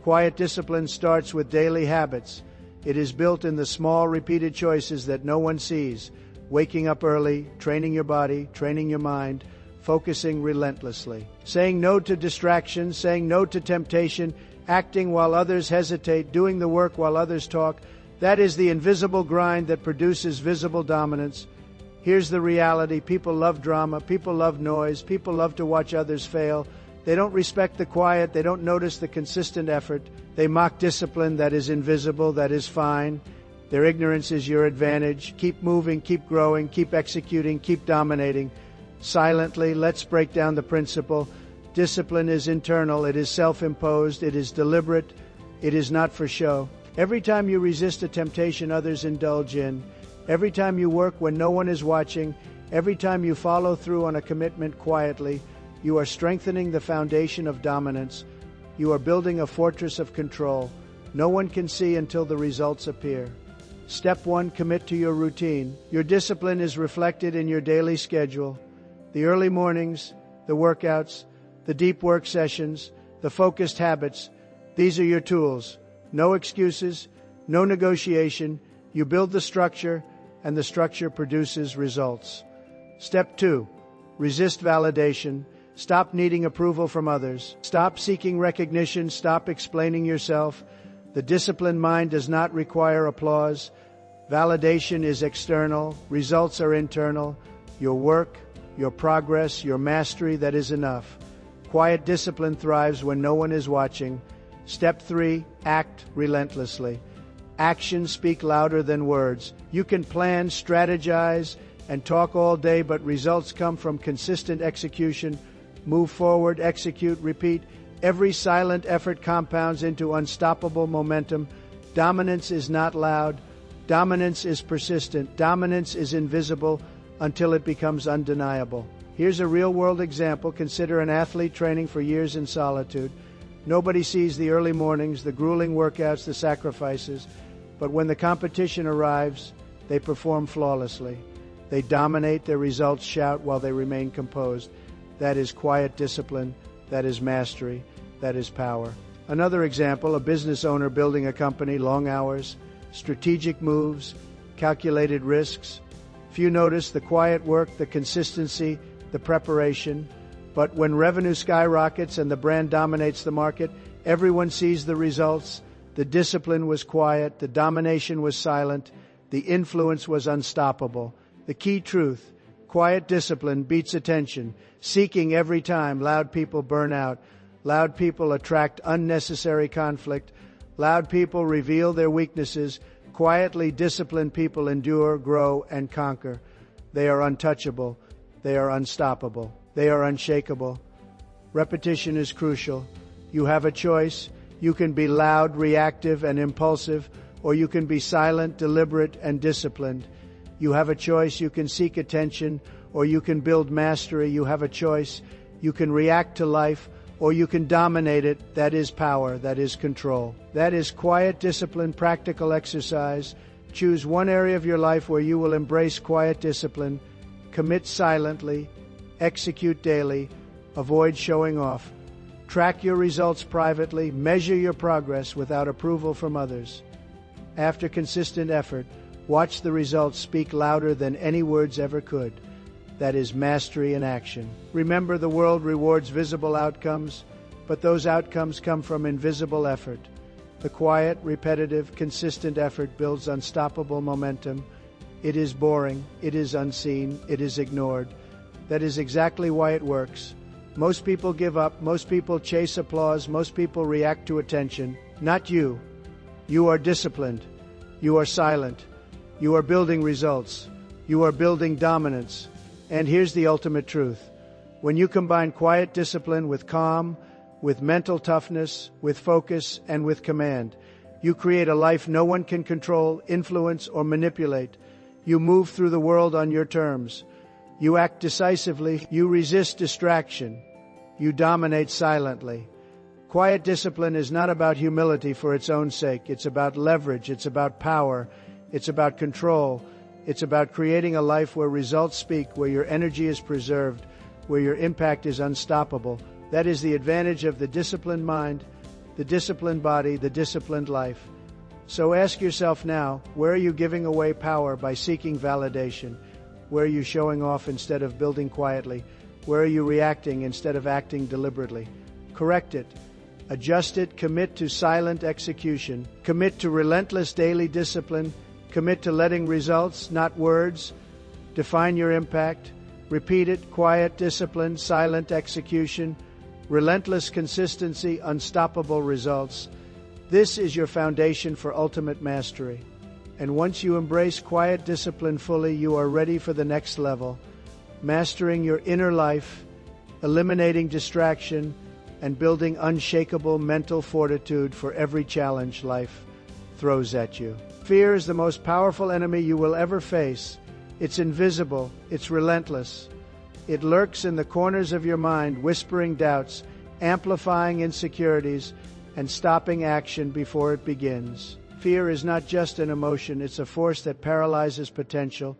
Quiet discipline starts with daily habits. It is built in the small, repeated choices that no one sees. Waking up early, training your body, training your mind, focusing relentlessly. Saying no to distractions, saying no to temptation, acting while others hesitate, doing the work while others talk. That is the invisible grind that produces visible dominance. Here's the reality. People love drama. People love noise. People love to watch others fail. They don't respect the quiet. They don't notice the consistent effort. They mock discipline that is invisible, that is fine. Their ignorance is your advantage. Keep moving, keep growing, keep executing, keep dominating. Silently, let's break down the principle. Discipline is internal. It is self-imposed. It is deliberate. It is not for show. Every time you resist a temptation others indulge in, every time you work when no one is watching, every time you follow through on a commitment quietly, you are strengthening the foundation of dominance. You are building a fortress of control. No one can see until the results appear. Step 1, commit to your routine. Your discipline is reflected in your daily schedule. The early mornings, the workouts, the deep work sessions, the focused habits. These are your tools. No excuses, no negotiation. You build the structure, and the structure produces results. Step 2, resist validation. Stop needing approval from others. Stop seeking recognition. Stop explaining yourself. The disciplined mind does not require applause. Validation is external. Results are internal. Your work, your progress, your mastery, that is enough. Quiet discipline thrives when no one is watching. Step 3, act relentlessly. Actions speak louder than words. You can plan, strategize, and talk all day, but results come from consistent execution. Move forward, execute, repeat. Every silent effort compounds into unstoppable momentum. Dominance is not loud. Dominance is persistent. Dominance is invisible until it becomes undeniable. Here's a real-world example. Consider an athlete training for years in solitude. Nobody sees the early mornings, the grueling workouts, the sacrifices. But when the competition arrives, they perform flawlessly. They dominate, their results shout while they remain composed. That is quiet discipline. That is mastery. That is power. Another example, a business owner building a company, long hours, strategic moves, calculated risks. Few notice the quiet work, the consistency, the preparation. But when revenue skyrockets and the brand dominates the market, everyone sees the results. The discipline was quiet. The domination was silent. The influence was unstoppable. The key truth, quiet discipline beats attention, seeking every time. Loud people burn out. Loud people attract unnecessary conflict. Loud people reveal their weaknesses. Quietly disciplined people endure, grow, and conquer. They are untouchable. They are unstoppable. They are unshakable. Repetition is crucial. You have a choice. You can be loud, reactive, and impulsive, or you can be silent, deliberate, and disciplined. You have a choice. You can seek attention, or you can build mastery. You have a choice. You can react to life, or you can dominate it. That is power. That is control. That is quiet, discipline, practical exercise. Choose one area of your life where you will embrace quiet discipline. Commit silently. Execute daily. Avoid showing off. Track your results privately. Measure your progress without approval from others. After consistent effort, watch the results speak louder than any words ever could. That is mastery in action. Remember, the world rewards visible outcomes, but those outcomes come from invisible effort. The quiet, repetitive, consistent effort builds unstoppable momentum. It is boring, it is unseen, it is ignored. That is exactly why it works. Most people give up, most people chase applause, most people react to attention. Not you. You are disciplined. You are silent. You are building results. You are building dominance. And here's the ultimate truth. When you combine quiet discipline with calm, with mental toughness, with focus, and with command, you create a life no one can control, influence, or manipulate. You move through the world on your terms. You act decisively. You resist distraction. You dominate silently. Quiet discipline is not about humility for its own sake. It's about leverage. It's about power. It's about control. It's about creating a life where results speak, where your energy is preserved, where your impact is unstoppable. That is the advantage of the disciplined mind, the disciplined body, the disciplined life. So ask yourself now, where are you giving away power by seeking validation? Where are you showing off instead of building quietly? Where are you reacting instead of acting deliberately? Correct it. Adjust it. Commit to silent execution. Commit to relentless daily discipline. Commit to letting results, not words, define your impact. Repeat it. Quiet discipline, silent execution, relentless consistency, unstoppable results. This is your foundation for ultimate mastery. And once you embrace quiet discipline fully, you are ready for the next level, mastering your inner life, eliminating distraction, and building unshakable mental fortitude for every challenge life throws at you. Fear is the most powerful enemy you will ever face. It's invisible, it's relentless. It lurks in the corners of your mind, whispering doubts, amplifying insecurities, and stopping action before it begins. Fear is not just an emotion, it's a force that paralyzes potential,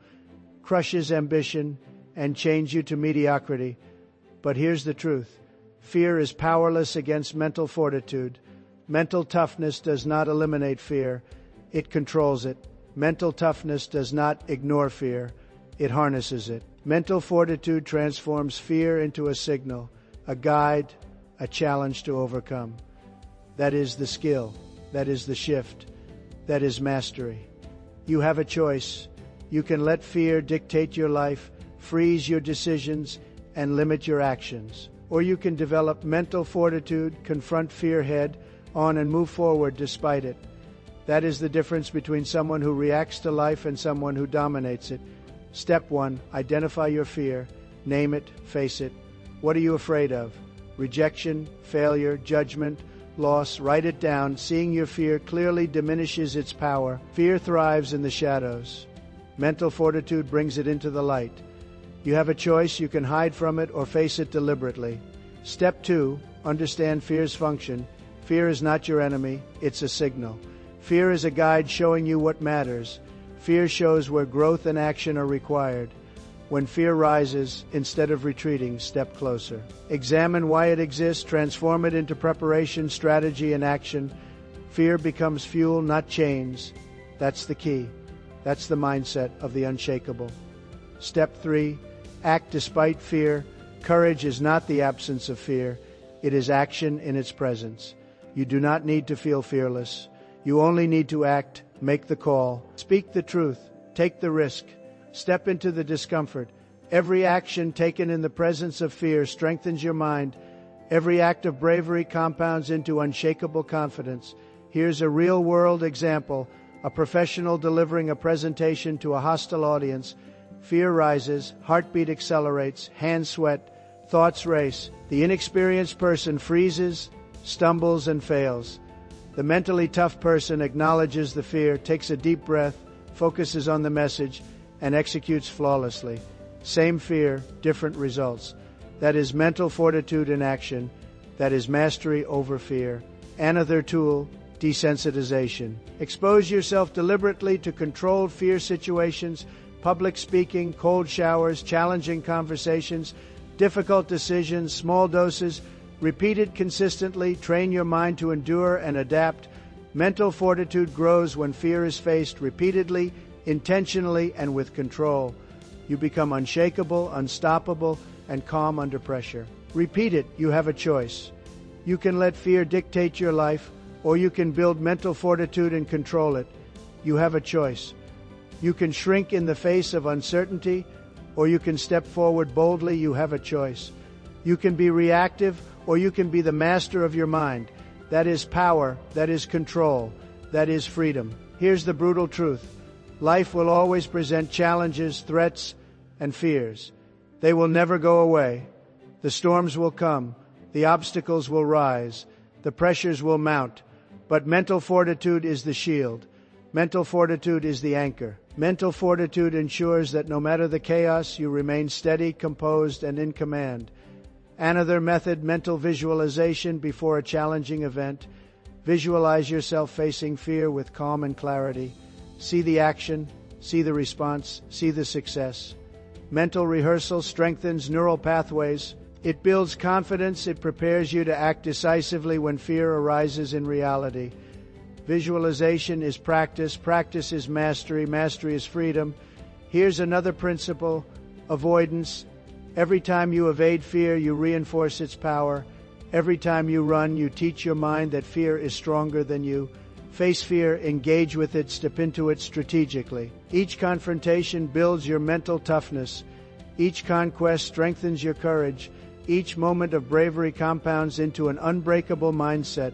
crushes ambition, and chains you to mediocrity. But here's the truth. Fear is powerless against mental fortitude. Mental toughness does not eliminate fear. It controls it. Mental toughness does not ignore fear. It harnesses it. Mental fortitude transforms fear into a signal, a guide, a challenge to overcome. That is the skill. That is the shift. That is mastery. You have a choice. You can let fear dictate your life, freeze your decisions, and limit your actions. Or you can develop mental fortitude, confront fear head on, and move forward despite it. That is the difference between someone who reacts to life and someone who dominates it. Step 1, identify your fear. Name it, face it. What are you afraid of? Rejection, failure, judgment, loss. Write it down. Seeing your fear clearly diminishes its power. Fear thrives in the shadows. Mental fortitude brings it into the light. You have a choice. You can hide from it or face it deliberately. Step 2, understand fear's function. Fear is not your enemy. It's a signal. Fear is a guide showing you what matters. Fear shows where growth and action are required. When fear rises, instead of retreating, step closer. Examine why it exists. Transform it into preparation, strategy, and action. Fear becomes fuel, not chains. That's the key. That's the mindset of the unshakable. Step 3, act despite fear. Courage is not the absence of fear. It is action in its presence. You do not need to feel fearless. You only need to act, make the call, speak the truth, take the risk, step into the discomfort. Every action taken in the presence of fear strengthens your mind. Every act of bravery compounds into unshakable confidence. Here's a real-world example, a professional delivering a presentation to a hostile audience. Fear rises, heartbeat accelerates, hands sweat, Thoughts race. The inexperienced person freezes, stumbles, and fails. The mentally tough person acknowledges the fear, takes a deep breath, focuses on the message, and executes flawlessly. Same fear, different results. That is mental fortitude in action. That is mastery over fear. Another tool, desensitization. Expose yourself deliberately to controlled fear situations, public speaking, cold showers, challenging conversations, difficult decisions, small doses. Repeat it consistently. Train your mind to endure and adapt. Mental fortitude grows when fear is faced repeatedly, intentionally, and with control. You become unshakable, unstoppable, and calm under pressure. Repeat it. You have a choice. You can let fear dictate your life, or you can build mental fortitude and control it. You have a choice. You can shrink in the face of uncertainty, or you can step forward boldly. You have a choice. You can be reactive, or you can be the master of your mind. That is power. That is control. That is freedom. Here's the brutal truth. Life will always present challenges, threats, and fears. They will never go away. The storms will come. The obstacles will rise. The pressures will mount. But mental fortitude is the shield. Mental fortitude is the anchor. Mental fortitude ensures that no matter the chaos, you remain steady, composed, and in command. Another method, mental visualization before a challenging event. Visualize yourself facing fear with calm and clarity. See the action, see the response, see the success. Mental rehearsal strengthens neural pathways. It builds confidence. It prepares you to act decisively when fear arises in reality. Visualization is practice. Practice is mastery. Mastery is freedom. Here's another principle, avoidance. Every time you evade fear, you reinforce its power. Every time you run, you teach your mind that fear is stronger than you. Face fear, engage with it, step into it strategically. Each confrontation builds your mental toughness. Each conquest strengthens your courage. Each moment of bravery compounds into an unbreakable mindset.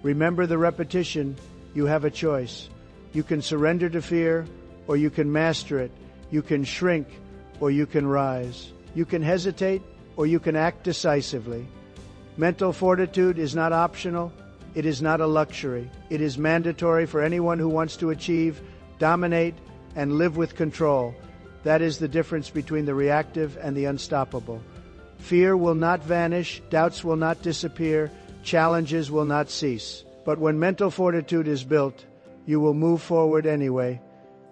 Remember the repetition. You have a choice. You can surrender to fear, or you can master it. You can shrink, or you can rise. You can hesitate, or you can act decisively. Mental fortitude is not optional. It is not a luxury. It is mandatory for anyone who wants to achieve, dominate, and live with control. That is the difference between the reactive and the unstoppable. Fear will not vanish, doubts will not disappear, challenges will not cease. But when mental fortitude is built, you will move forward anyway.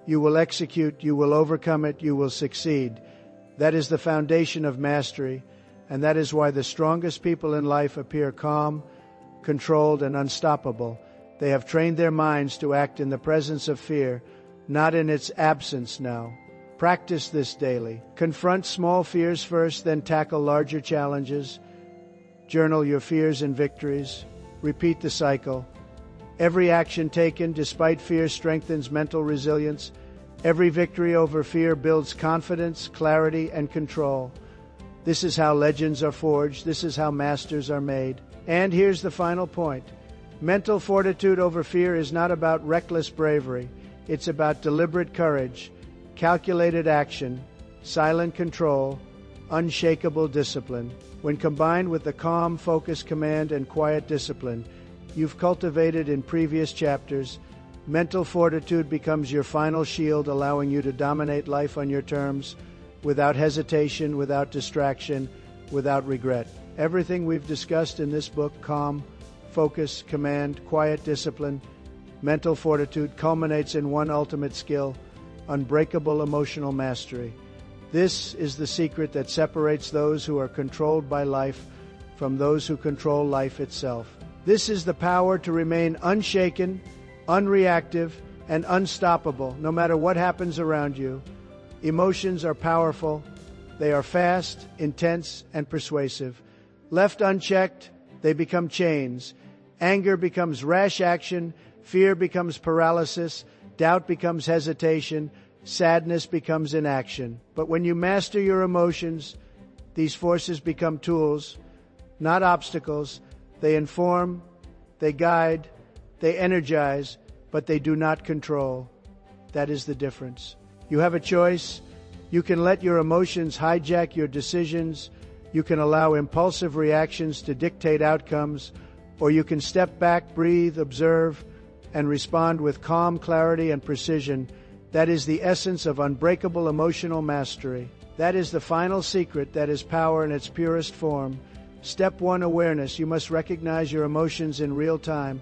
You will execute, you will overcome it, you will succeed. That is the foundation of mastery, and that is why the strongest people in life appear calm, controlled, and unstoppable. They have trained their minds to act in the presence of fear, not in its absence now. Practice this daily. Confront small fears first, then tackle larger challenges. Journal your fears and victories. Repeat the cycle. Every action taken despite fear strengthens mental resilience. Every victory over fear builds confidence, clarity, and control. This is how legends are forged. This is how masters are made. And here's the final point. Mental fortitude over fear is not about reckless bravery. It's about deliberate courage, calculated action, silent control, unshakable discipline. When combined with the calm, focused command and quiet discipline you've cultivated in previous chapters, mental fortitude becomes your final shield, allowing you to dominate life on your terms, without hesitation, without distraction, without regret. Everything we've discussed in this book, calm, focus, command, quiet discipline, mental fortitude, culminates in one ultimate skill, unbreakable emotional mastery. This is the secret that separates those who are controlled by life from those who control life itself. This is the power to remain unshaken, unreactive, and unstoppable no matter what happens around you. Emotions are powerful. They are fast, intense, and persuasive. Left unchecked, they become chains. Anger becomes rash action. Fear becomes paralysis. Doubt becomes hesitation. Sadness becomes inaction. But when you master your emotions, these forces become tools, not obstacles. They inform, they guide, they energize, but they do not control. That is the difference. You have a choice. You can let your emotions hijack your decisions. You can allow impulsive reactions to dictate outcomes, or you can step back, breathe, observe, and respond with calm clarity and precision. That is the essence of unbreakable emotional mastery. That is the final secret. That is power in its purest form. Step 1, awareness. You must recognize your emotions in real time.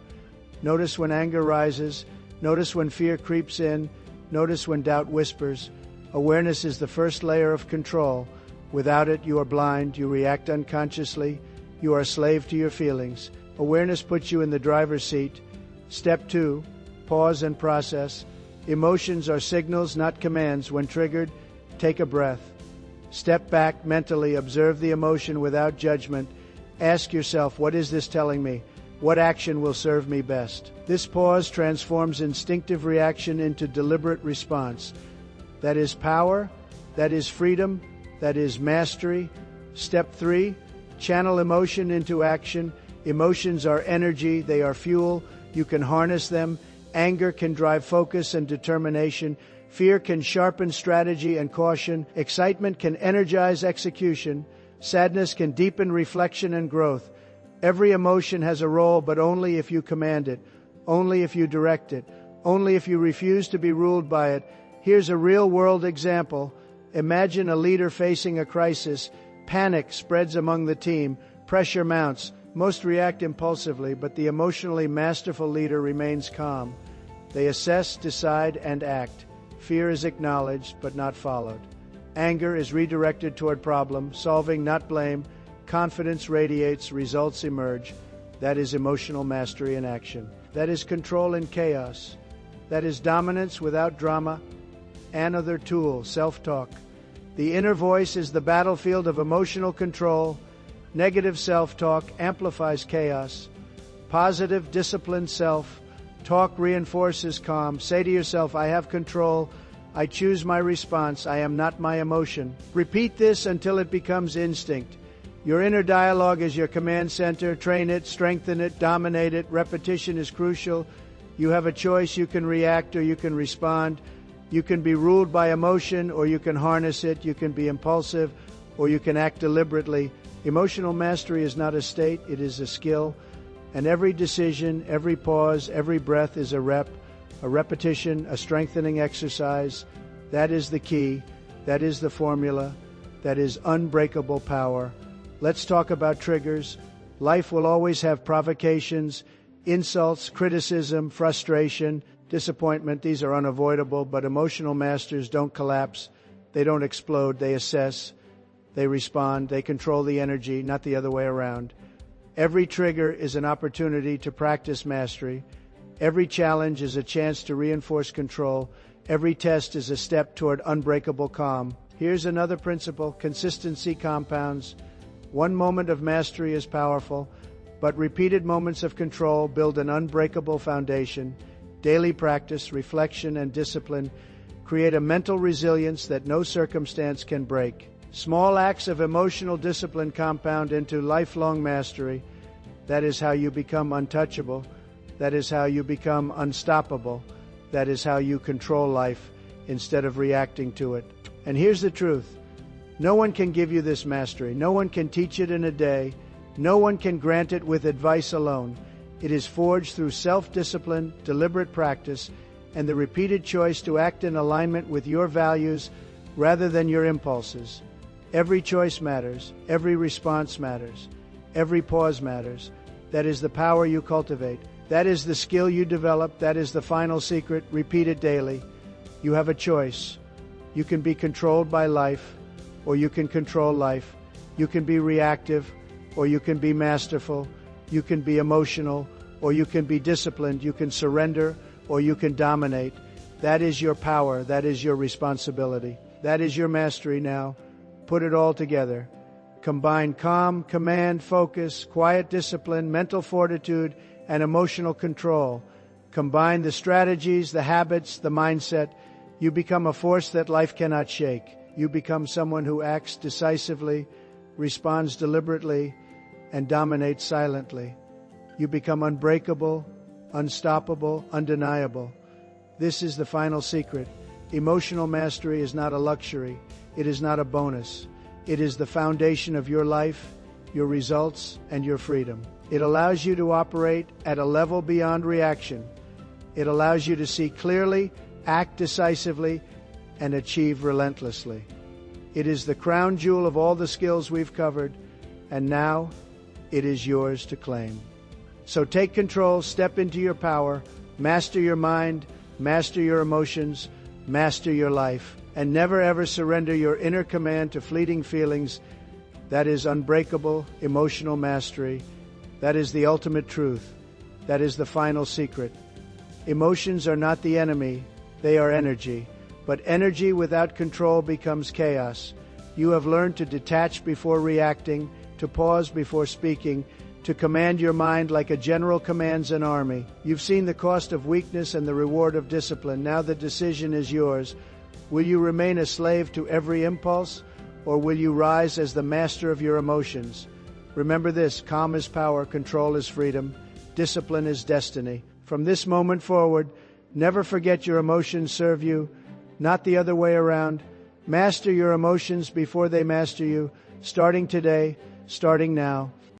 Notice when anger rises. Notice when fear creeps in. Notice when doubt whispers. Awareness is the first layer of control. Without it, you are blind. You react unconsciously. You are a slave to your feelings. Awareness puts you in the driver's seat. Step 2, pause and process. Emotions are signals, not commands. When triggered, take a breath. Step back mentally, observe the emotion without judgment. Ask yourself, what is this telling me? What action will serve me best? This pause transforms instinctive reaction into deliberate response. That is power, that is freedom, that is mastery. Step 3, channel emotion into action. Emotions are energy, they are fuel. You can harness them. Anger can drive focus and determination. Fear can sharpen strategy and caution. Excitement can energize execution. Sadness can deepen reflection and growth. Every emotion has a role, but only if you command it, only if you direct it, only if you refuse to be ruled by it. Here's a real-world example. Imagine a leader facing a crisis. Panic spreads among the team. Pressure mounts. Most react impulsively, but the emotionally masterful leader remains calm. They assess, decide, and act. Fear is acknowledged, but not followed. Anger is redirected toward problem solving, not blame. Confidence radiates, results emerge. That is emotional mastery in action. That is control in chaos. That is dominance without drama. Another tool, self-talk. The inner voice is the battlefield of emotional control. Negative self-talk amplifies chaos. Positive, disciplined self-talk reinforces calm. Say to yourself, I have control. I choose my response. I am not my emotion. Repeat this until it becomes instinct. Your inner dialogue is your command center. Train it, strengthen it, dominate it. Repetition is crucial. You have a choice. You can react or you can respond. You can be ruled by emotion or you can harness it. You can be impulsive or you can act deliberately. Emotional mastery is not a state, it is a skill. And every decision, every pause, every breath is a repetition, a strengthening exercise. That is the key. That is the formula. That is unbreakable power. Let's talk about triggers. Life will always have provocations, insults, criticism, frustration, disappointment. These are unavoidable, but emotional masters don't collapse. They don't explode. They assess. They respond. They control the energy, not the other way around. Every trigger is an opportunity to practice mastery. Every challenge is a chance to reinforce control. Every test is a step toward unbreakable calm. Here's another principle. Consistency compounds. One moment of mastery is powerful, but repeated moments of control build an unbreakable foundation. Daily practice, reflection, and discipline create a mental resilience that no circumstance can break. Small acts of emotional discipline compound into lifelong mastery. That is how you become untouchable. That is how you become unstoppable. That is how you control life instead of reacting to it. And here's the truth. No one can give you this mastery. No one can teach it in a day. No one can grant it with advice alone. It is forged through self-discipline, deliberate practice, and the repeated choice to act in alignment with your values rather than your impulses. Every choice matters. Every response matters. Every pause matters. That is the power you cultivate. That is the skill you develop. That is the final secret. Repeat it daily. You have a choice. You can be controlled by life, or you can control life. You can be reactive, or you can be masterful. You can be emotional, or you can be disciplined. You can surrender, or you can dominate. That is your power. That is your responsibility. That is your mastery now. Put it all together. Combine calm, command, focus, quiet discipline, mental fortitude, and emotional control. Combine the strategies, the habits, the mindset. You become a force that life cannot shake. You become someone who acts decisively, responds deliberately, and dominates silently. You become unbreakable, unstoppable, undeniable. This is the final secret. Emotional mastery is not a luxury. It is not a bonus. It is the foundation of your life, your results, and your freedom. It allows you to operate at a level beyond reaction. It allows you to see clearly, act decisively, and achieve relentlessly. It is the crown jewel of all the skills we've covered, and now it is yours to claim. So take control, step into your power, master your mind, master your emotions, master your life, and never ever surrender your inner command to fleeting feelings. That is unbreakable emotional mastery. That is the ultimate truth. That is the final secret. Emotions are not the enemy, they are energy. But energy without control becomes chaos. You have learned to detach before reacting, to pause before speaking, to command your mind like a general commands an army. You've seen the cost of weakness and the reward of discipline. Now the decision is yours. Will you remain a slave to every impulse, or will you rise as the master of your emotions? Remember this: calm is power, control is freedom, discipline is destiny. From this moment forward, never forget your emotions serve you, not the other way around. Master your emotions before they master you, starting today, starting now.